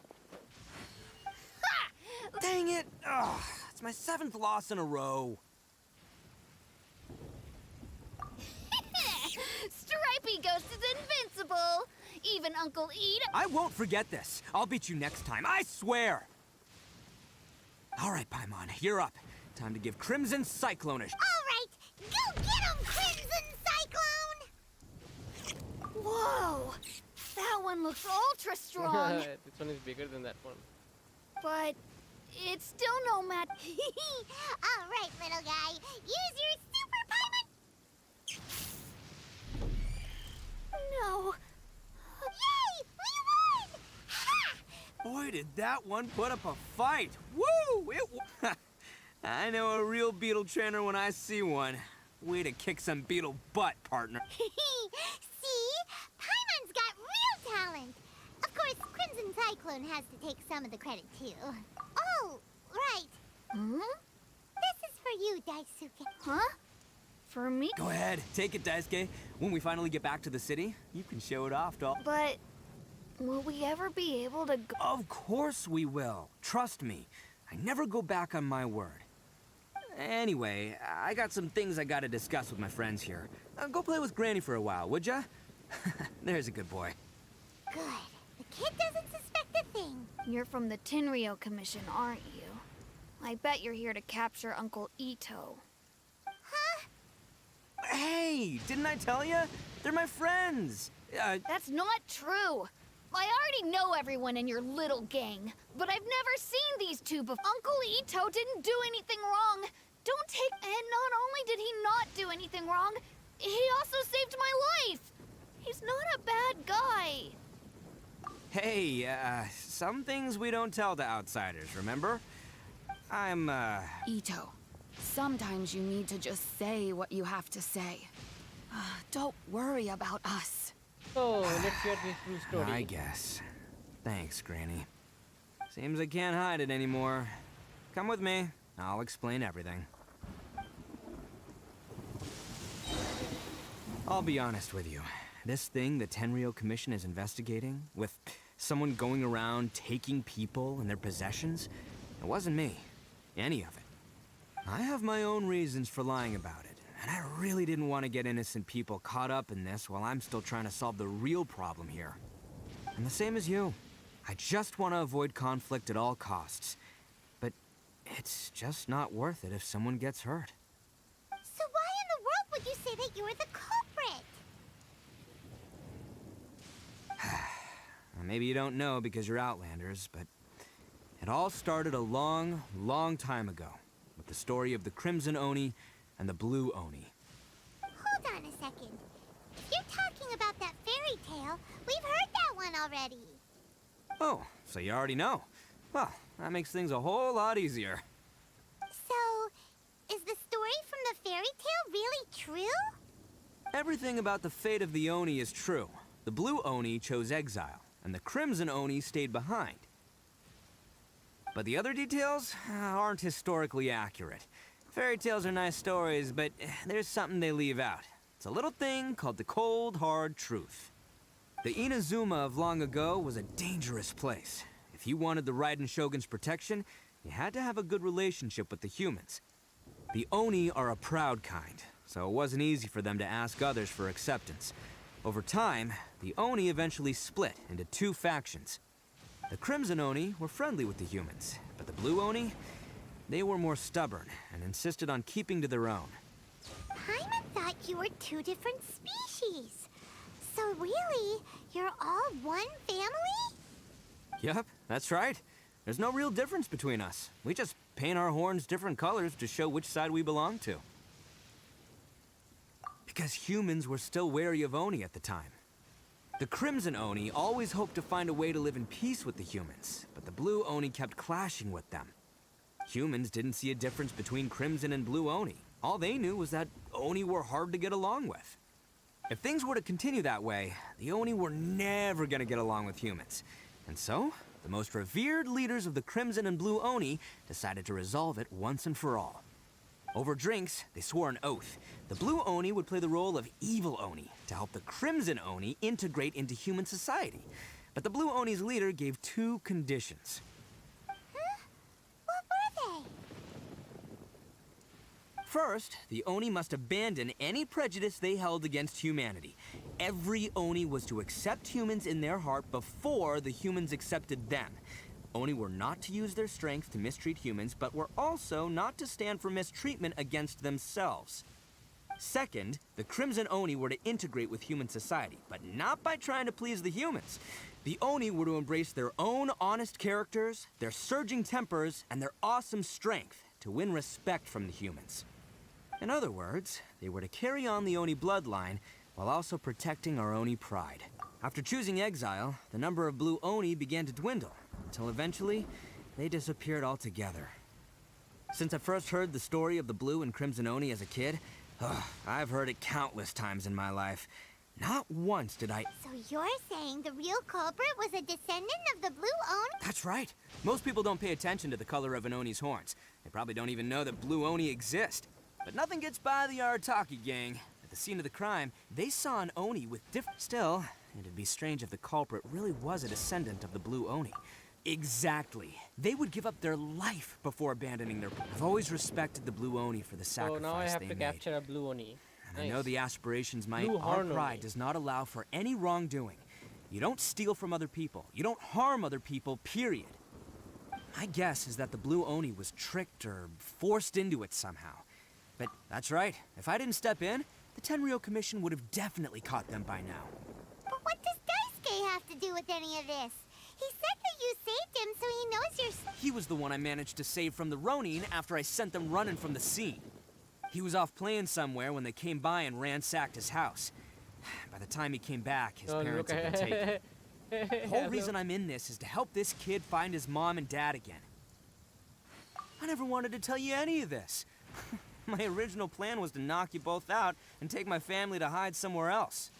Dang it! Ugh, it's my 7th loss in a row. Stripey Ghost is invincible! Even Uncle Eda... I won't forget this. I'll beat you next time, I swear! All right, Paimon, you're up. Time to give Crimson Cyclone a... All right, go get him, Crimson Cyclone! Whoa! That one looks ultra strong. This one is bigger than that one. But it's still no match. All right, little guy, use your super Paimon. No. Yay! We won! Ha! Boy, did that one put up a fight. Woo! I know a real beetle trainer when I see one. Way to kick some beetle butt, partner. See? Paimon's got real talent. Of course, Crimson Cyclone has to take some of the credit, too. Oh, right. This is for you, Daisuke. Huh? For me? Go ahead, take it, Daisuke. When we finally get back to the city, you can show it off to all... But will we ever be able to go? Of course we will. Trust me. I never go back on my word. Anyway, I got some things I gotta discuss with my friends here. Go play with Granny for a while, would ya? There's a good boy. Good. The kid doesn't suspect a anything. You're from the Tenryo Commission, aren't you? I bet you're here to capture Uncle Ito. Hey, didn't I tell you? They're my friends. That's not true. I already know everyone in your little gang, but I've never seen these two before. Uncle Ito didn't do anything wrong. Don't take... And not only did he not do anything wrong, he also saved my life. He's not a bad guy. Hey, some things we don't tell to outsiders, remember? I'm, Ito, sometimes you need to just say what you have to say. Don't worry about us. So, let's hear the true story. I guess. Thanks, Granny. Seems I can't hide it anymore. Come with me. I'll explain everything. I'll be honest with you. This thing the Tenryo Commission is investigating, with someone going around taking people and their possessions, it wasn't me. Any of it. I have my own reasons for lying about it, and I really didn't want to get innocent people caught up in this while I'm still trying to solve the real problem here. And the same as you. I just want to avoid conflict at all costs. But it's just not worth it if someone gets hurt. So why in the world would you say that you were the culprit? Maybe you don't know because you're Outlanders, but it all started a long, long time ago with the story of the Crimson Oni and the Blue Oni. Hold on a second. If you're talking about that fairy tale, we've heard that one already. Oh, so you already know. Well, that makes things a whole lot easier. So, is the story from the fairy tale really true? Everything about the fate of the Oni is true. The Blue Oni chose exile, and the Crimson Oni stayed behind. But the other details aren't historically accurate. Fairy tales are nice stories, but there's something they leave out. It's a little thing called the cold, hard truth. The Inazuma of long ago was a dangerous place. If you wanted the Raiden Shogun's protection, you had to have a good relationship with the humans. The Oni are a proud kind, so it wasn't easy for them to ask others for acceptance. Over time, the Oni eventually split into two factions. The Crimson Oni were friendly with the humans, but the Blue Oni, they were more stubborn and insisted on keeping to their own. Paimon thought you were two different species. So really, you're all one family? Yep, that's right. There's no real difference between us. We just paint our horns different colors to show which side we belong to. Because humans were still wary of Oni at the time. The Crimson Oni always hoped to find a way to live in peace with the humans, but the Blue Oni kept clashing with them. Humans didn't see a difference between Crimson and Blue Oni. All they knew was that Oni were hard to get along with. If things were to continue that way, the Oni were never gonna get along with humans. And so, the most revered leaders of the Crimson and Blue Oni decided to resolve it once and for all. Over drinks, they swore an oath. The Blue Oni would play the role of evil Oni to help the Crimson Oni integrate into human society. But the Blue Oni's leader gave two conditions. What were they? First, the Oni must abandon any prejudice they held against humanity. Every Oni was to accept humans in their heart before the humans accepted them. Oni were not to use their strength to mistreat humans, but were also not to stand for mistreatment against themselves. Second, the Crimson Oni were to integrate with human society, but not by trying to please the humans. The Oni were to embrace their own honest characters, their surging tempers, and their awesome strength to win respect from the humans. In other words, they were to carry on the Oni bloodline while also protecting our Oni pride. After choosing exile, the number of Blue Oni began to dwindle, until eventually, they disappeared altogether. Since I first heard the story of the Blue and Crimson Oni as a kid, I've heard it countless times in my life. Not once did I... So you're saying the real culprit was a descendant of the Blue Oni? That's right. Most people don't pay attention to the color of an Oni's horns. They probably don't even know that Blue Oni exist. But nothing gets by the Arataki gang. At the scene of the crime, they saw an Oni with different... Still, it'd be strange if the culprit really was a descendant of the Blue Oni. Exactly. They would give up their life before abandoning their... I've always respected the Blue Oni for the sacrifice So now I have they to made. capture a Blue Oni. And I know the aspirations might... Blue Our Horn pride Oni. does not allow for any wrongdoing. You don't steal from other people. You don't harm other people, period. My guess is that the blue Oni was tricked or forced into it somehow. But that's right. If I didn't step in, the Tenryou Commission would have definitely caught them by now. But what does Daisuke have to do with any of this? He said that you saved him, so he knows you're... He was the one I managed to save from the Ronin after I sent them running from the scene. He was off playing somewhere when they came by and ransacked his house. By the time he came back, his parents had been taken. The whole reason I'm in this is to help this kid find his mom and dad again. I never wanted to tell you any of this. My original plan was to knock you both out and take my family to hide somewhere else.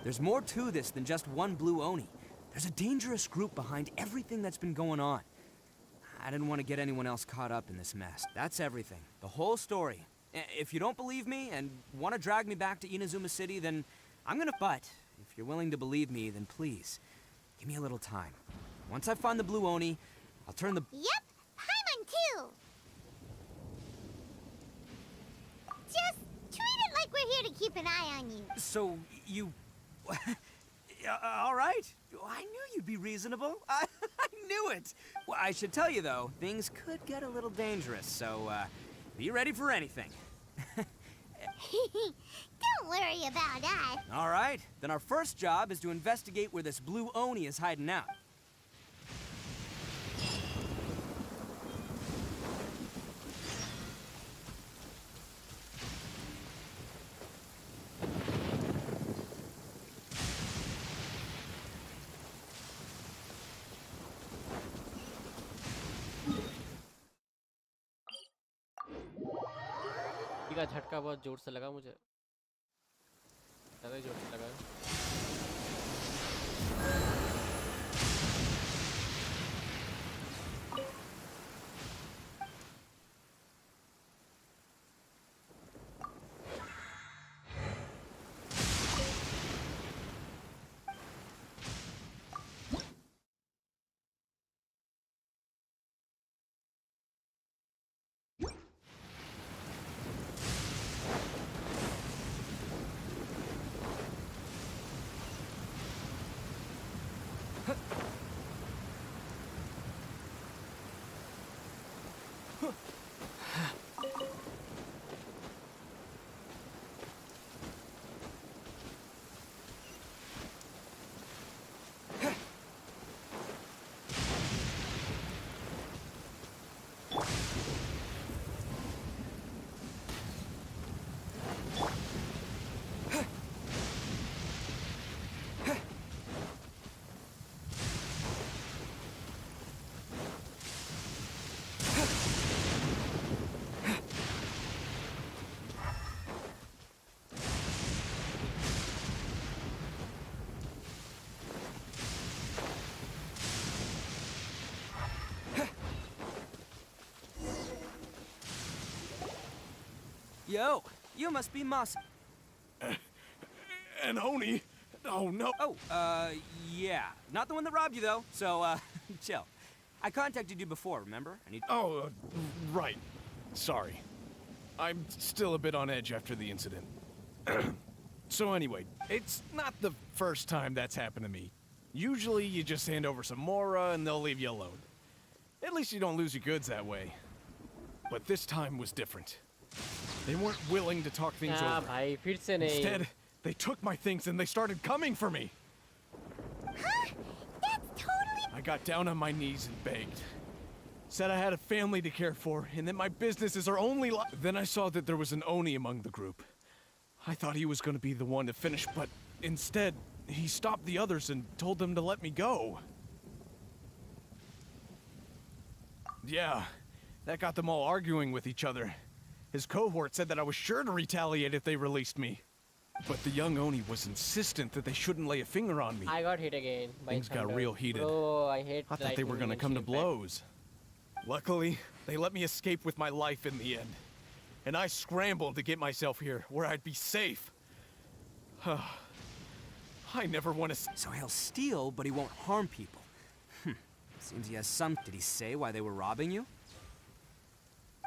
There's more to this than just one blue Oni. There's a dangerous group behind everything that's been going on. I didn't want to get anyone else caught up in this mess. That's everything. The whole story. If you don't believe me and want to drag me back to Inazuma City, then I'm gonna... But if you're willing to believe me, then please, give me a little time. Once I find the blue Oni, I'll turn the... Yep, Paimon too! Just treat it like we're here to keep an eye on you. So, you... all right. I knew you'd be reasonable. I knew it. Well, I should tell you, though, things could get a little dangerous, so, be ready for anything. Don't worry about us. All right. Then our first job is to investigate where this blue Oni is hiding out. का झटका बहुत जोर से लगा मुझे, ज़्यादा जोर से लगा। Yo, you must be Mas... An Oni? Oh, no. Oh, yeah. Not the one that robbed you, though, so, chill. I contacted you before, remember? I need... Oh, right. Sorry. I'm still a bit on edge after the incident. So anyway, it's not the first time that's happened to me. Usually you just hand over some Mora and they'll leave you alone. At least you don't lose your goods that way. But this time was different. They weren't willing to talk things over. भाई फिर से नहीं. Instead, they took my things and they started coming for me. Huh? That's totally... I got down on my knees and begged. Said I had a family to care for and that my business is our only life. Then I saw that there was an Oni among the group. I thought he was going to be the one to finish, but instead, he stopped the others and told them to let me go. Yeah, that got them all arguing with each other. His cohort said that I was sure to retaliate if they released me. But the young Oni was insistent that they shouldn't lay a finger on me. I got hit again. Things got real heated. Bro, I hate I thought they were going to come to blows. Luckily, they let me escape with my life in the end. And I scrambled to get myself here, where I'd be safe. I never want to... So he'll steal, but he won't harm people. Seems he has some... Did he say why they were robbing you?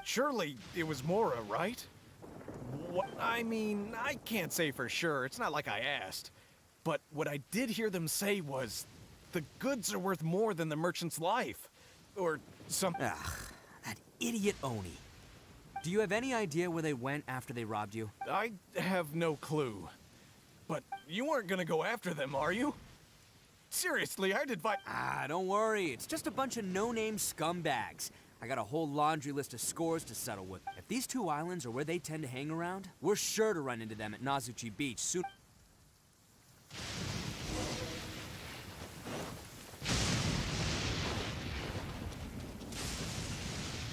Surely it was Mora, right? What? I mean, I can't say for sure. It's not like I asked. But what I did hear them say was, the goods are worth more than the merchant's life. Or something. Ugh, that idiot Oni. Do you have any idea where they went after they robbed you? I have no clue. But you aren't gonna go after them, are you? Seriously, I'd advise— Ah, don't worry. It's just a bunch of no-name scumbags. I got a whole laundry list of scores to settle with. If these two islands are where they tend to hang around, we're sure to run into them at Nazuchi Beach soon.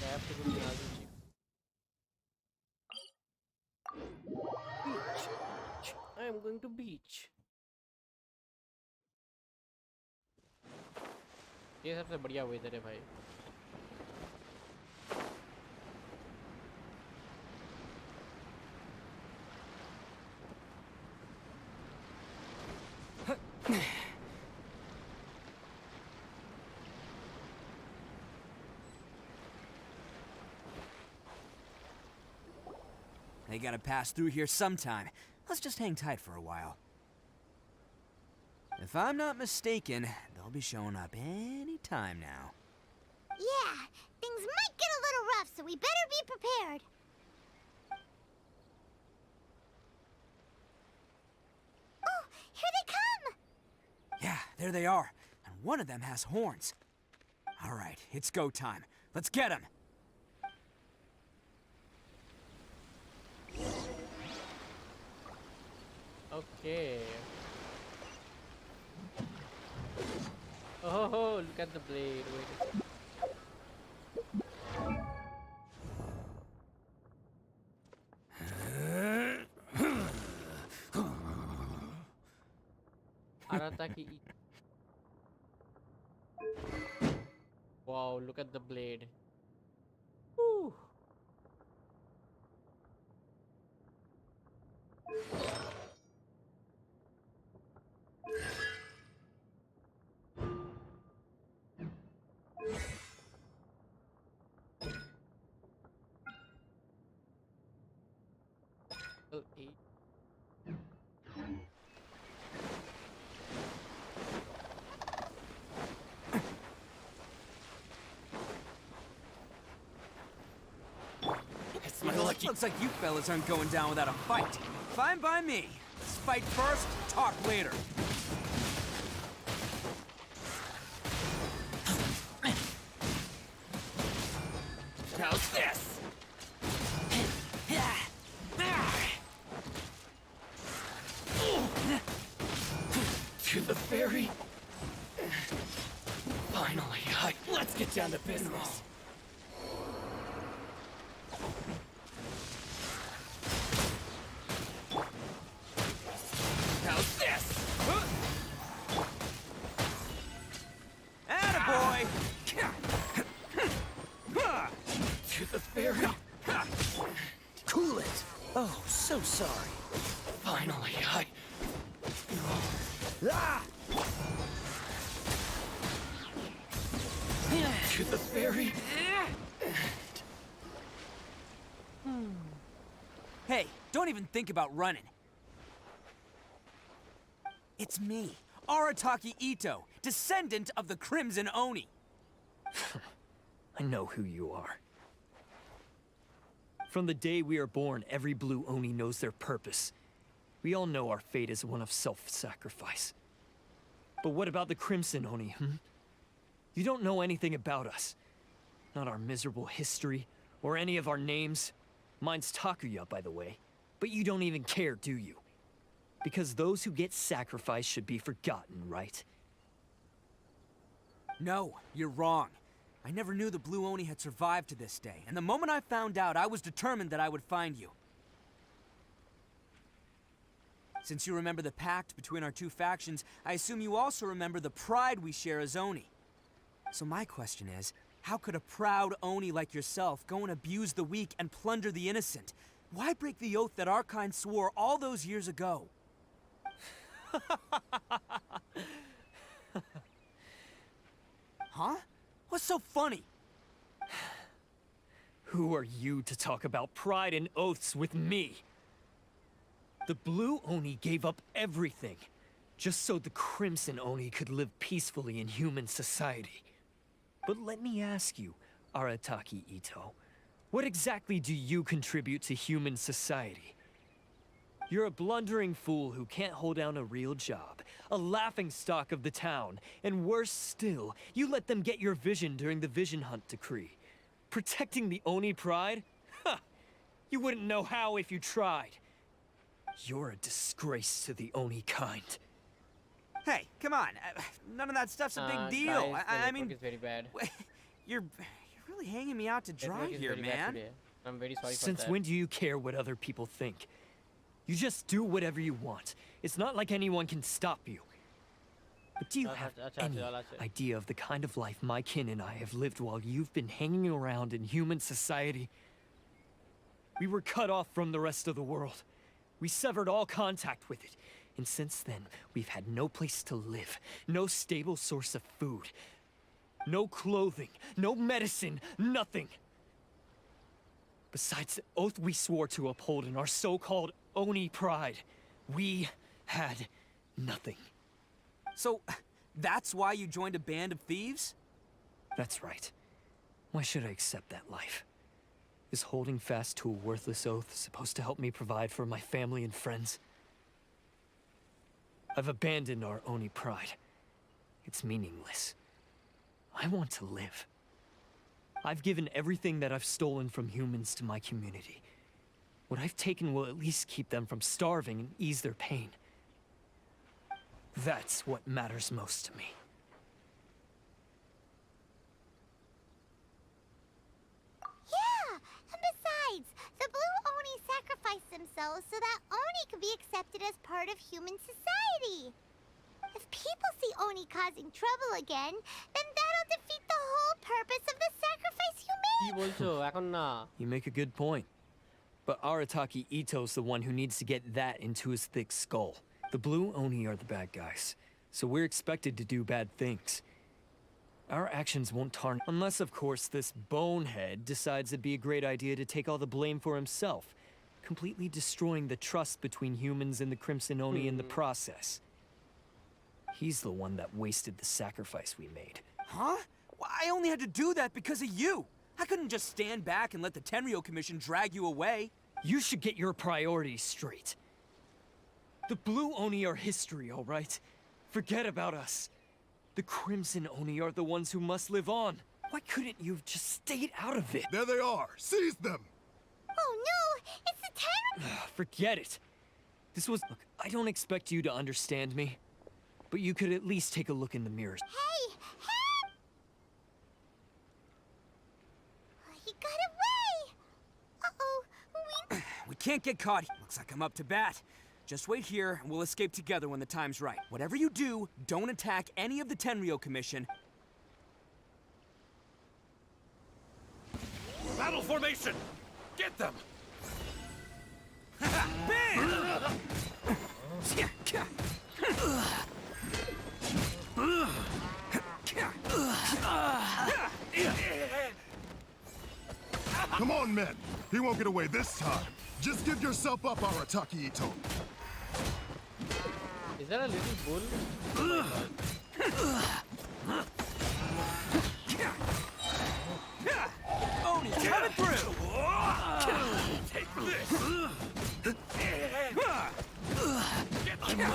I have to go to Nazuchi. Beach. I am going to beach. ये सबसे बढ़िया weather है भाई. They gotta pass through here sometime. Let's just hang tight for a while. If I'm not mistaken, they'll be showing up any time now. Yeah, things might get a little rough, so we better be prepared. Oh, here they come! Yeah, there they are. And one of them has horns. All right, it's go time. Let's get him. Okay. Oh, look at the blade. Wait. Arataki. Wow, look at the blade. Woo. Eight. It's my lucky. Looks like you fellas aren't going down without a fight. Fine by me. Let's fight first, talk later. How's this? To the ferry. Finally, let's get down to business. How's this? Attaboy! To the ferry. Cool it. Oh, so sorry. Finally, Ah! To the ferry. Hey, don't even think about running. It's me, Arataki Ito, descendant of the Crimson Oni. I know who you are. From the day we are born, every blue Oni knows their purpose. We all know our fate is one of self-sacrifice. But what about the Crimson Oni, You don't know anything about us. Not our miserable history, or any of our names. Mine's Takuya, by the way. But you don't even care, do you? Because those who get sacrificed should be forgotten, right? No, you're wrong. I never knew the Blue Oni had survived to this day, and the moment I found out, I was determined that I would find you. Since you remember the pact between our two factions, I assume you also remember the pride we share as Oni. So my question is, how could a proud Oni like yourself go and abuse the weak and plunder the innocent? Why break the oath that our kind swore all those years ago? Huh? What's so funny? Who are you to talk about pride and oaths with me? The Blue Oni gave up everything. just so the Crimson Oni could live peacefully in human society. But let me ask you, Arataki Ito, what exactly do you contribute to human society? You're a blundering fool who can't hold down a real job, a laughingstock of the town, and worse still, you let them get your vision during the Vision Hunt decree. Protecting the Oni pride? Ha! You wouldn't know how if you tried. You're a disgrace to the Oni kind. Hey, come on. None of that stuff's a big deal. Guys, I the mean, network is very bad. you're really hanging me out to dry Network is here, very bad man. today. I'm very sorry for Since that. when do you care what other people think? You just do whatever you want. It's not like anyone can stop you. But do you have any idea of the kind of life my kin and I have lived while you've been hanging around in human society? We were cut off from the rest of the world. We severed all contact with it. And since then, we've had no place to live, no stable source of food, no clothing, no medicine, nothing. Besides the oath we swore to uphold in our so-called Oni pride, we had nothing. So, that's why you joined a band of thieves? That's right. Why should I accept that life? Is holding fast to a worthless oath supposed to help me provide for my family and friends? I've abandoned our Oni pride. It's meaningless. I want to live. I've given everything that I've stolen from humans to my community. What I've taken will at least keep them from starving and ease their pain. That's what matters most to me. Yeah, and besides, the Blue Oni sacrificed themselves so that Oni could be accepted as part of human society. If people see Oni causing trouble again, then that'll defeat the whole purpose of the sacrifice you কি made. বলছো এখন না You make a good point. But Arataki Ito's the one who needs to get that into his thick skull. The Blue Oni are the bad guys, so we're expected to do bad things. Our actions won't tarnish, unless of course this bonehead decides it'd be a great idea to take all the blame for himself, completely destroying the trust between humans and the Crimson Oni in the process. He's the one that wasted the sacrifice we made. Huh? Well, I only had to do that because of you. I couldn't just stand back and let the Tenryo Commission drag you away. You should get your priorities straight. The Blue Oni are history, all right? Forget about us. The Crimson Oni are the ones who must live on. Why couldn't you have just stayed out of it? There they are. Seize them. Oh no, it's the Tenryo. Forget it. This was... Look, I don't expect you to understand me, but you could at least take a look in the mirror. Hey, hey! He got away. Uh-oh, We can't get caught. Looks like I'm up to bat. Just wait here, and we'll escape together when the time's right. Whatever you do, don't attack any of the Tenryo Commission. Battle formation! Get them! Come on, men. He won't get away this time. Just give yourself up, Arataki Ito. Is that a little bull? Oni, coming through! Take this! Get them!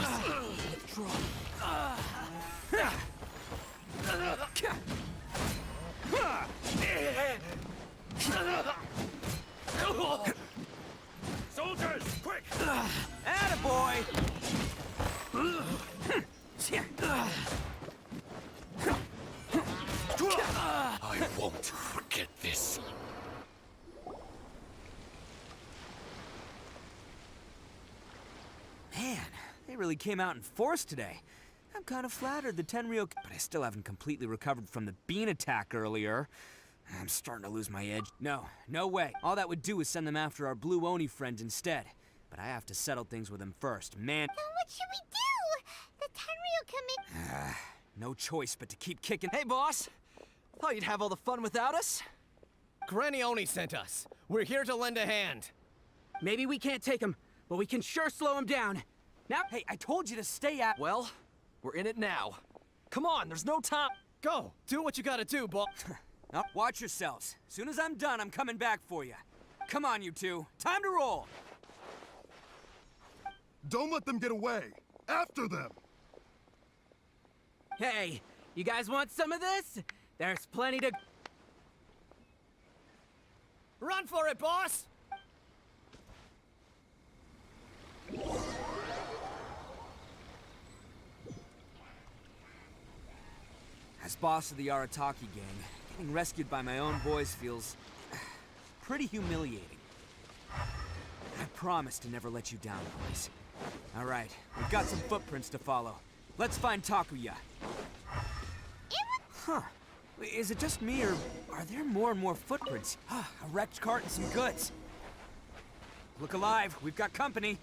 Soldiers, quick! Attaboy! I won't forget this. Man, they really came out in force today. I'm kind of flattered the Tenryo, but I still haven't completely recovered from the bean attack earlier. I'm starting to lose my edge. No way. All that would do is send them after our Blue Oni friend instead. But I have to settle things with him first, man. Now what should we do? The Tenryo Commission... No choice but to keep kicking. Hey, boss! Thought you'd have all the fun without us? Granny Oni sent us. We're here to lend a hand. Maybe we can't take him, but we can sure slow him down. Now, hey, I told you to stay out. Well, we're in it now. Come on, there's no time. Go, do what you gotta do, boss. Now, watch yourselves. As soon as I'm done, I'm coming back for you. Come on, you two. Time to roll. Don't let them get away. After them. Hey, you guys want some of this? There's plenty to... Run for it, boss! As boss of the Arataki gang, getting rescued by my own boys feels... pretty humiliating. I promise to never let you down, boys. All right, we've got some footprints to follow. Let's find Takuya. Huh. Is it just me, or are there more and more footprints? A wrecked cart and some goods. Look alive, we've got company.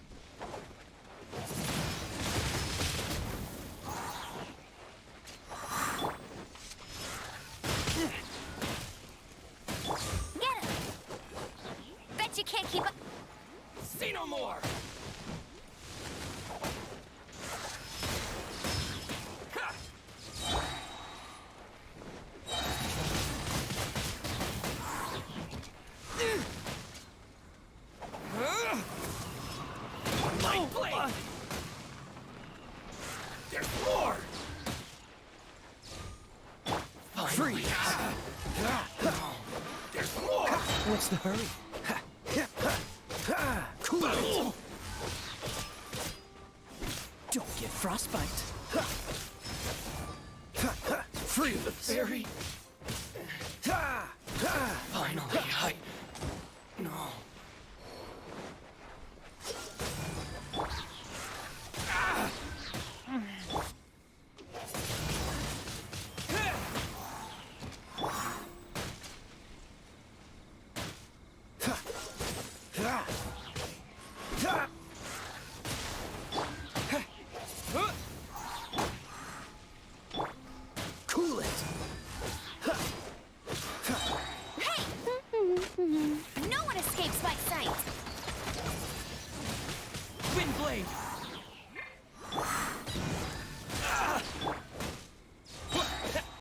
Get him! Bet you can't keep up. See no more! My blade! There's more! Free! There's more! What's the hurry? Cool it! Don't get frostbite. Free of the fairy! Finally, No. Cool it! No one escapes my sight. Wind blade!